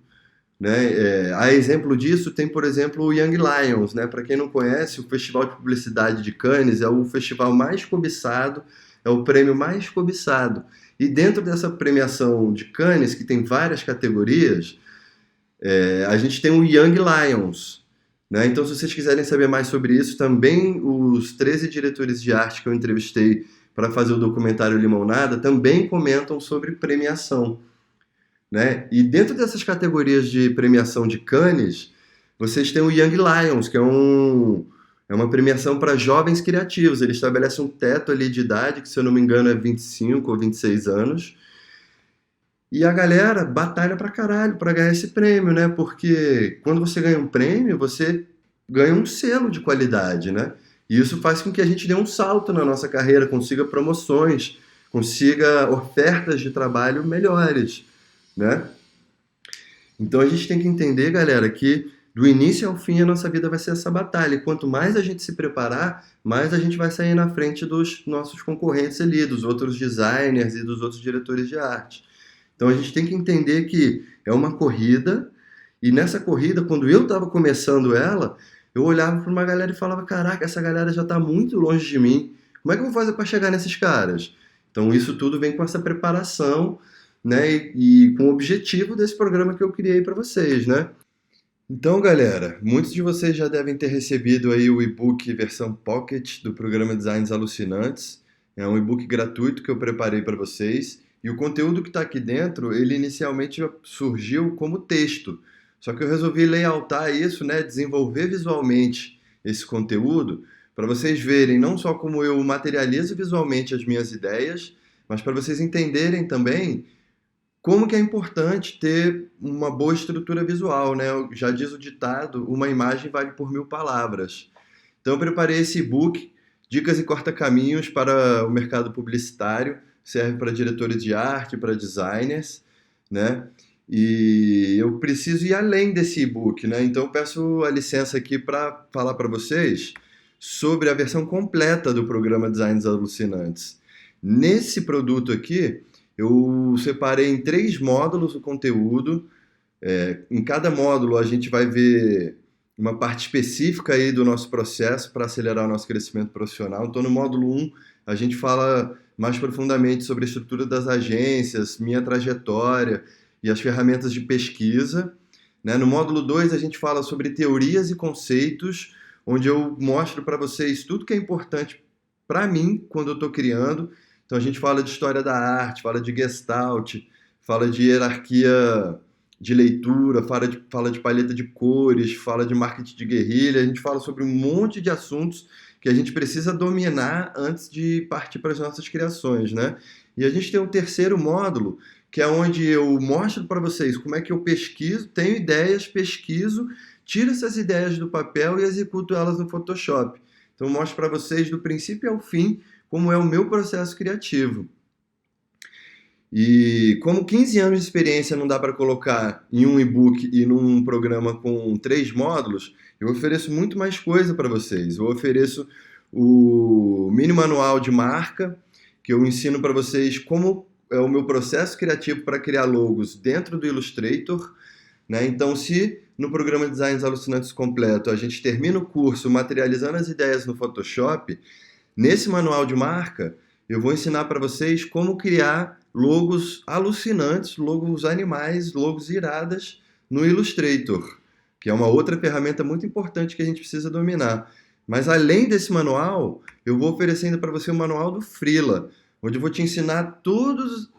né? A exemplo disso tem, por exemplo, o Young Lions, né? Para quem não conhece, o Festival de Publicidade de Cannes é o festival mais cobiçado, é o prêmio mais cobiçado. E dentro dessa premiação de Cannes, que tem várias categorias, a gente tem o Young Lions, né? Então, se vocês quiserem saber mais sobre isso, também os 13 diretores de arte que eu entrevistei para fazer o documentário Limonada também comentam sobre premiação, né? E dentro dessas categorias de premiação de Cannes, vocês têm o Young Lions, que é uma premiação para jovens criativos. Ele estabelece um teto ali de idade, que se eu não me engano é 25 ou 26 anos. E a galera batalha pra caralho pra ganhar esse prêmio, né? Porque quando você ganha um prêmio, você ganha um selo de qualidade, né? E isso faz com que a gente dê um salto na nossa carreira, consiga promoções, consiga ofertas de trabalho melhores, né? Então a gente tem que entender, galera, que do início ao fim a nossa vida vai ser essa batalha. E quanto mais a gente se preparar, mais a gente vai sair na frente dos nossos concorrentes ali, dos outros designers e dos outros diretores de arte. Então a gente tem que entender que é uma corrida, e nessa corrida, quando eu estava começando ela, eu olhava para uma galera e falava, caraca, essa galera já está muito longe de mim, como é que eu vou fazer para chegar nesses caras? Então isso tudo vem com essa preparação, né, e com o objetivo desse programa que eu criei para vocês, né? Então, galera, muitos de vocês já devem ter recebido aí o e-book versão Pocket do programa Designs Alucinantes. É um e-book gratuito que eu preparei para vocês. E o conteúdo que está aqui dentro, ele inicialmente surgiu como texto. Só que eu resolvi layoutar isso, né, desenvolver visualmente esse conteúdo, para vocês verem não só como eu materializo visualmente as minhas ideias, mas para vocês entenderem também como que é importante ter uma boa estrutura visual, né? Já diz o ditado, uma imagem vale por 1000 palavras. Então eu preparei esse e-book, Dicas e Corta-Caminhos para o mercado publicitário, serve para diretores de arte, para designers, né? E eu preciso ir além desse e-book, né? Então eu peço a licença aqui para falar para vocês sobre a versão completa do programa Designs Alucinantes. Nesse produto aqui, eu separei em 3 módulos o conteúdo. Em cada módulo a gente vai ver uma parte específica aí do nosso processo para acelerar o nosso crescimento profissional. Então no módulo 1 a gente fala mais profundamente sobre a estrutura das agências, minha trajetória e as ferramentas de pesquisa, né? No módulo 2 a gente fala sobre teorias e conceitos, onde eu mostro para vocês tudo que é importante para mim quando eu estou criando. Então a gente fala de história da arte, fala de Gestalt, fala de hierarquia de leitura, fala de paleta de cores, fala de marketing de guerrilha, a gente fala sobre um monte de assuntos que a gente precisa dominar antes de partir para as nossas criações, né? E a gente tem um terceiro módulo, que é onde eu mostro para vocês como é que eu pesquiso, tenho ideias, pesquiso, tiro essas ideias do papel e executo elas no Photoshop. Então eu mostro para vocês do princípio ao fim como é o meu processo criativo. E como 15 anos de experiência não dá para colocar em um e-book e num programa com 3 módulos, eu ofereço muito mais coisa para vocês. Eu ofereço o mini manual de marca, que eu ensino para vocês como é o meu processo criativo para criar logos dentro do Illustrator, né? Então, se no programa Designs Alucinantes completo a gente termina o curso materializando as ideias no Photoshop, nesse manual de marca eu vou ensinar para vocês como criar logos alucinantes, logos animais, logos iradas no Illustrator, que é uma outra ferramenta muito importante que a gente precisa dominar. Mas além desse manual, eu vou oferecendo para você o manual do Freela, onde eu vou te ensinar todas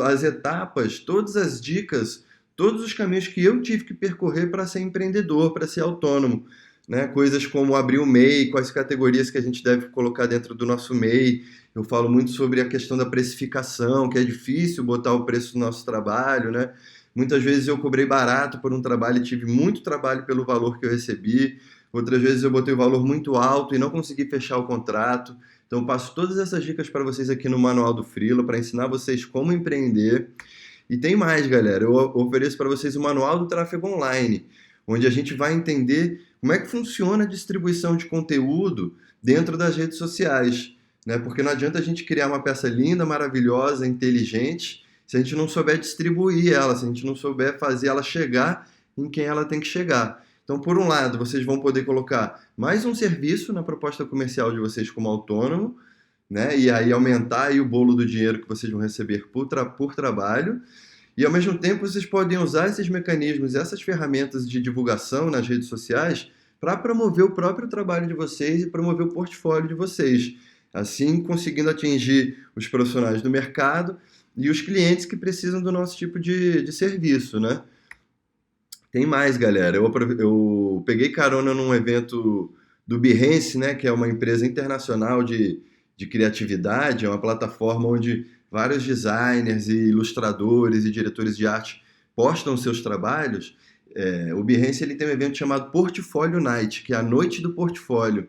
as etapas, todas as dicas, todos os caminhos que eu tive que percorrer para ser empreendedor, para ser autônomo. Né? Coisas como abrir o MEI, quais categorias que a gente deve colocar dentro do nosso MEI. Eu falo muito sobre a questão da precificação, que é difícil botar o preço do nosso trabalho, né? Muitas vezes eu cobrei barato por um trabalho e tive muito trabalho pelo valor que eu recebi. Outras vezes eu botei o valor muito alto e não consegui fechar o contrato. Então eu passo todas essas dicas para vocês aqui no Manual do Freela, para ensinar vocês como empreender. E tem mais, galera. Eu ofereço para vocês o Manual do Tráfego Online, onde a gente vai entender como é que funciona a distribuição de conteúdo dentro das redes sociais. Né? Porque não adianta a gente criar uma peça linda, maravilhosa, inteligente, se a gente não souber distribuir ela, se a gente não souber fazer ela chegar em quem ela tem que chegar. Então, por um lado, vocês vão poder colocar mais um serviço na proposta comercial de vocês como autônomo, né? E aí aumentar aí o bolo do dinheiro que vocês vão receber por trabalho. E ao mesmo tempo, vocês podem usar esses mecanismos, essas ferramentas de divulgação nas redes sociais para promover o próprio trabalho de vocês e promover o portfólio de vocês. Assim, conseguindo atingir os profissionais do mercado e os clientes que precisam do nosso tipo de serviço, né? Tem mais, galera. Eu peguei carona num evento do Behance, né, que é uma empresa internacional de criatividade, é uma plataforma onde vários designers e ilustradores e diretores de arte postam seus trabalhos. O Behance ele tem um evento chamado Portfólio Night, que é a noite do portfólio.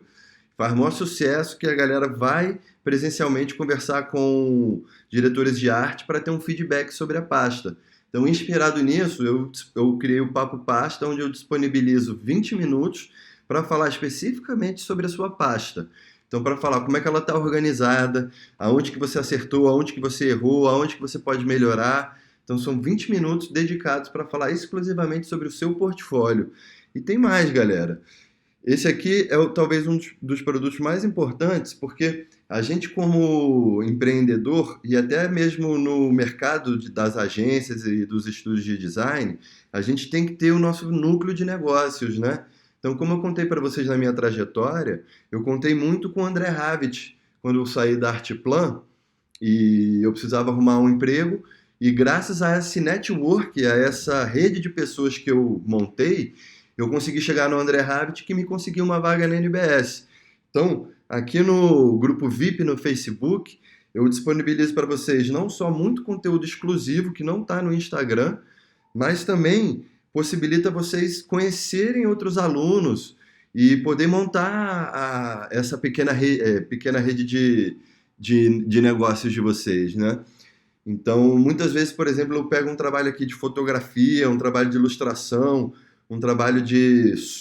Faz maior sucesso que a galera vai presencialmente conversar com diretores de arte para ter um feedback sobre a pasta. Então, inspirado nisso, eu criei o Papo Pasta, onde eu disponibilizo 20 minutos para falar especificamente sobre a sua pasta. Então, para falar como é que ela está organizada, aonde que você acertou, aonde que você errou, aonde que você pode melhorar. Então, são 20 minutos dedicados para falar exclusivamente sobre o seu portfólio. E tem mais, galera. Esse aqui é talvez um dos produtos mais importantes, porque a gente como empreendedor e até mesmo no mercado das agências e dos estúdios de design, a gente tem que ter o nosso núcleo de negócios, né? Então, como eu contei para vocês na minha trajetória, eu contei muito com o André Havit, quando eu saí da Arteplan e eu precisava arrumar um emprego, e graças a esse network, a essa rede de pessoas que eu montei, eu consegui chegar no André Havit, que me conseguiu uma vaga na NBS. Então, aqui no grupo VIP no Facebook, eu disponibilizo para vocês não só muito conteúdo exclusivo que não está no Instagram, mas também possibilita vocês conhecerem outros alunos e poder montar essa pequena rede de negócios de vocês, né? Então, muitas vezes, por exemplo, eu pego um trabalho aqui de fotografia, um trabalho de ilustração, um trabalho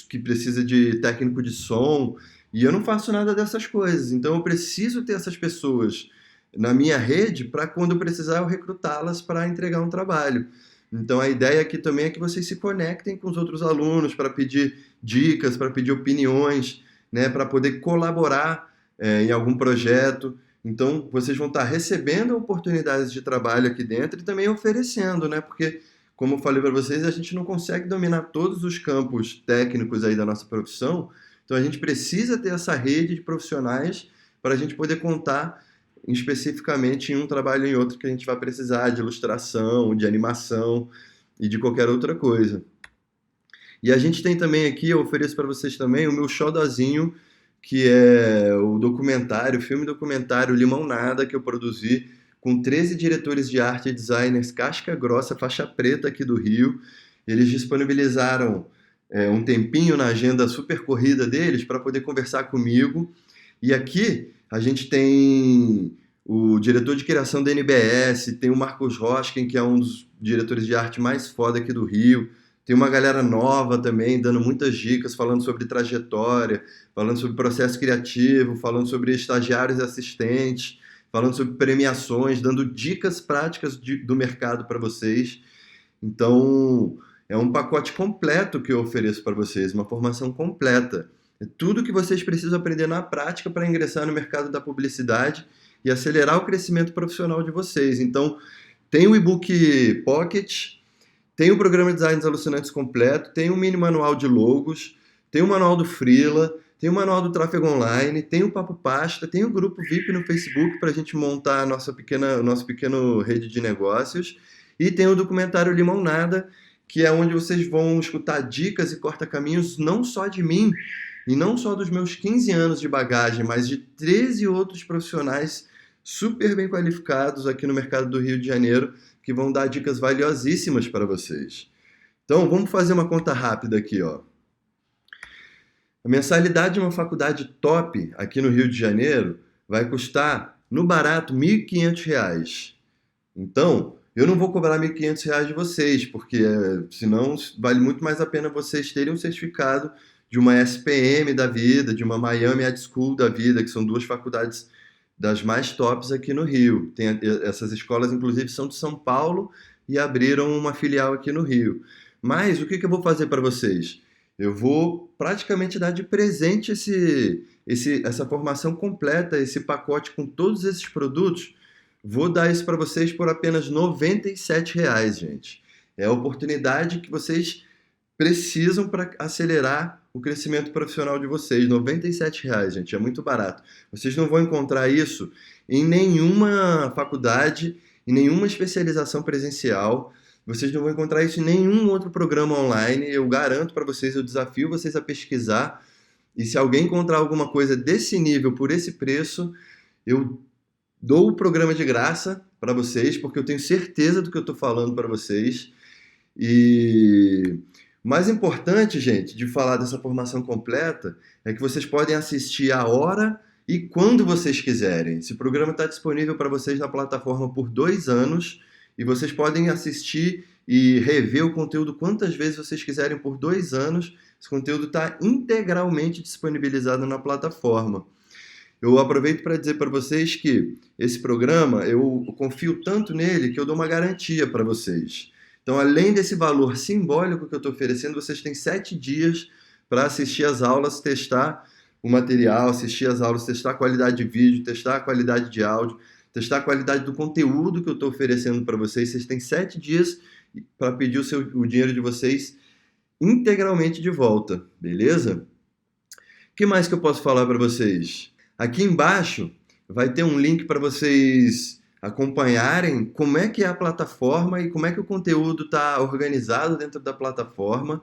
que precisa de técnico de som, e eu não faço nada dessas coisas. Então, eu preciso ter essas pessoas na minha rede para, quando eu precisar, eu recrutá-las para entregar um trabalho. Então, a ideia aqui também é que vocês se conectem com os outros alunos para pedir dicas, para pedir opiniões, né, para poder colaborar em algum projeto. Então, vocês vão estar recebendo oportunidades de trabalho aqui dentro e também oferecendo, né? Porque, como eu falei para vocês, a gente não consegue dominar todos os campos técnicos aí da nossa profissão. Então, a gente precisa ter essa rede de profissionais para a gente poder contar especificamente em um trabalho ou em outro que a gente vai precisar de ilustração, de animação e de qualquer outra coisa. E a gente tem também aqui, eu ofereço para vocês também, o meu xodozinho, que é o documentário, o filme documentário Limão Nada, que eu produzi com 13 diretores de arte e designers casca grossa, faixa preta aqui do Rio. Eles disponibilizaram um tempinho na agenda super corrida deles para poder conversar comigo. E aqui a gente tem o diretor de criação da NBS, tem o Marcos Roskin, que é um dos diretores de arte mais foda aqui do Rio. Tem uma galera nova também, dando muitas dicas, falando sobre trajetória, falando sobre processo criativo, falando sobre estagiários e assistentes, falando sobre premiações, dando dicas práticas do mercado para vocês. Então, é um pacote completo que eu ofereço para vocês, uma formação completa. É tudo que vocês precisam aprender na prática para ingressar no mercado da publicidade e acelerar o crescimento profissional de vocês. Então, tem o e-book Pocket, tem o programa de Designs Alucinantes completo, tem o mini manual de logos, tem o manual do Freela, tem o manual do tráfego online, tem o Papo Pasta, tem o grupo VIP no Facebook para a gente montar a nosso pequeno rede de negócios, e tem o documentário Limonada, que é onde vocês vão escutar dicas e corta-caminhos não só de mim, e não só dos meus 15 anos de bagagem, mas de 13 outros profissionais super bem qualificados aqui no mercado do Rio de Janeiro, que vão dar dicas valiosíssimas para vocês. Então, vamos fazer uma conta rápida aqui, ó. A mensalidade de uma faculdade top aqui no Rio de Janeiro vai custar, no barato, R$ 1.500. Então, eu não vou cobrar R$ 1.500 de vocês, porque senão vale muito mais a pena vocês terem um certificado de uma SPM da vida, de uma Miami Ed School da vida, que são duas faculdades das mais tops aqui no Rio. Essas escolas, inclusive, são de São Paulo e abriram uma filial aqui no Rio. Mas o que eu vou fazer para vocês? Eu vou praticamente dar de presente essa formação completa, esse pacote com todos esses produtos. Vou dar isso para vocês por apenas R$ 97, gente. É a oportunidade que vocês precisam para acelerar o crescimento profissional de vocês. R$ 97, gente, é muito barato. Vocês não vão encontrar isso em nenhuma faculdade, em nenhuma especialização presencial. Vocês não vão encontrar isso em nenhum outro programa online. Eu garanto para vocês, eu desafio vocês a pesquisar. E se alguém encontrar alguma coisa desse nível por esse preço, eu dou o programa de graça para vocês, porque eu tenho certeza do que eu estou falando para vocês. E o mais importante, gente, de falar dessa formação completa é que vocês podem assistir a hora e quando vocês quiserem. Esse programa está disponível para vocês na plataforma por 2 anos e vocês podem assistir e rever o conteúdo quantas vezes vocês quiserem por 2 anos. Esse conteúdo está integralmente disponibilizado na plataforma. Eu aproveito para dizer para vocês que esse programa, eu confio tanto nele que eu dou uma garantia para vocês. Então, além desse valor simbólico que eu estou oferecendo, vocês têm 7 dias para assistir as aulas, testar o material, assistir as aulas, testar a qualidade de vídeo, testar a qualidade de áudio, testar a qualidade do conteúdo que eu estou oferecendo para vocês. Vocês têm 7 dias para pedir o dinheiro de vocês integralmente de volta, beleza? O que mais que eu posso falar para vocês? Aqui embaixo vai ter um link para vocês acompanharem como é que é a plataforma e como é que o conteúdo está organizado dentro da plataforma.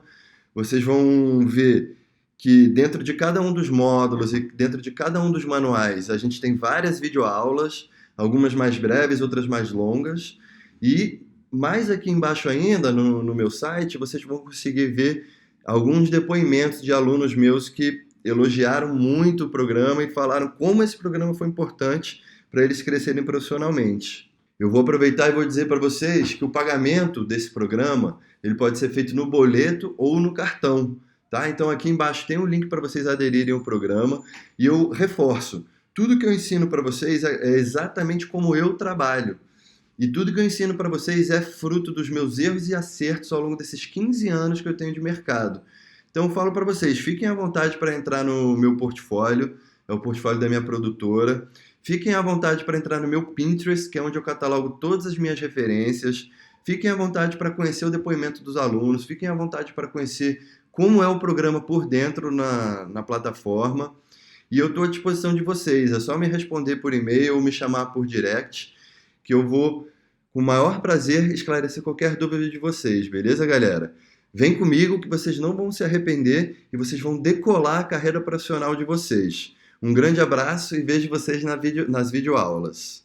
Vocês vão ver que dentro de cada um dos módulos e dentro de cada um dos manuais a gente tem várias videoaulas, algumas mais breves, outras mais longas. E mais aqui embaixo ainda, no meu site, vocês vão conseguir ver alguns depoimentos de alunos meus que elogiaram muito o programa e falaram como esse programa foi importante para eles crescerem profissionalmente. Eu vou aproveitar e vou dizer para vocês que o pagamento desse programa ele pode ser feito no boleto ou no cartão, tá? Então aqui embaixo tem um link para vocês aderirem ao programa e eu reforço, tudo que eu ensino para vocês é exatamente como eu trabalho. E tudo que eu ensino para vocês é fruto dos meus erros e acertos ao longo desses 15 anos que eu tenho de mercado. Então eu falo para vocês, fiquem à vontade para entrar no meu portfólio, é o portfólio da minha produtora. Fiquem à vontade para entrar no meu Pinterest, que é onde eu catalogo todas as minhas referências. Fiquem à vontade para conhecer o depoimento dos alunos. Fiquem à vontade para conhecer como é o programa por dentro na plataforma. E eu estou à disposição de vocês. É só me responder por e-mail ou me chamar por direct, que eu vou, com o maior prazer, esclarecer qualquer dúvida de vocês. Beleza, galera? Vem comigo que vocês não vão se arrepender e vocês vão decolar a carreira profissional de vocês. Um grande abraço e vejo vocês nas videoaulas.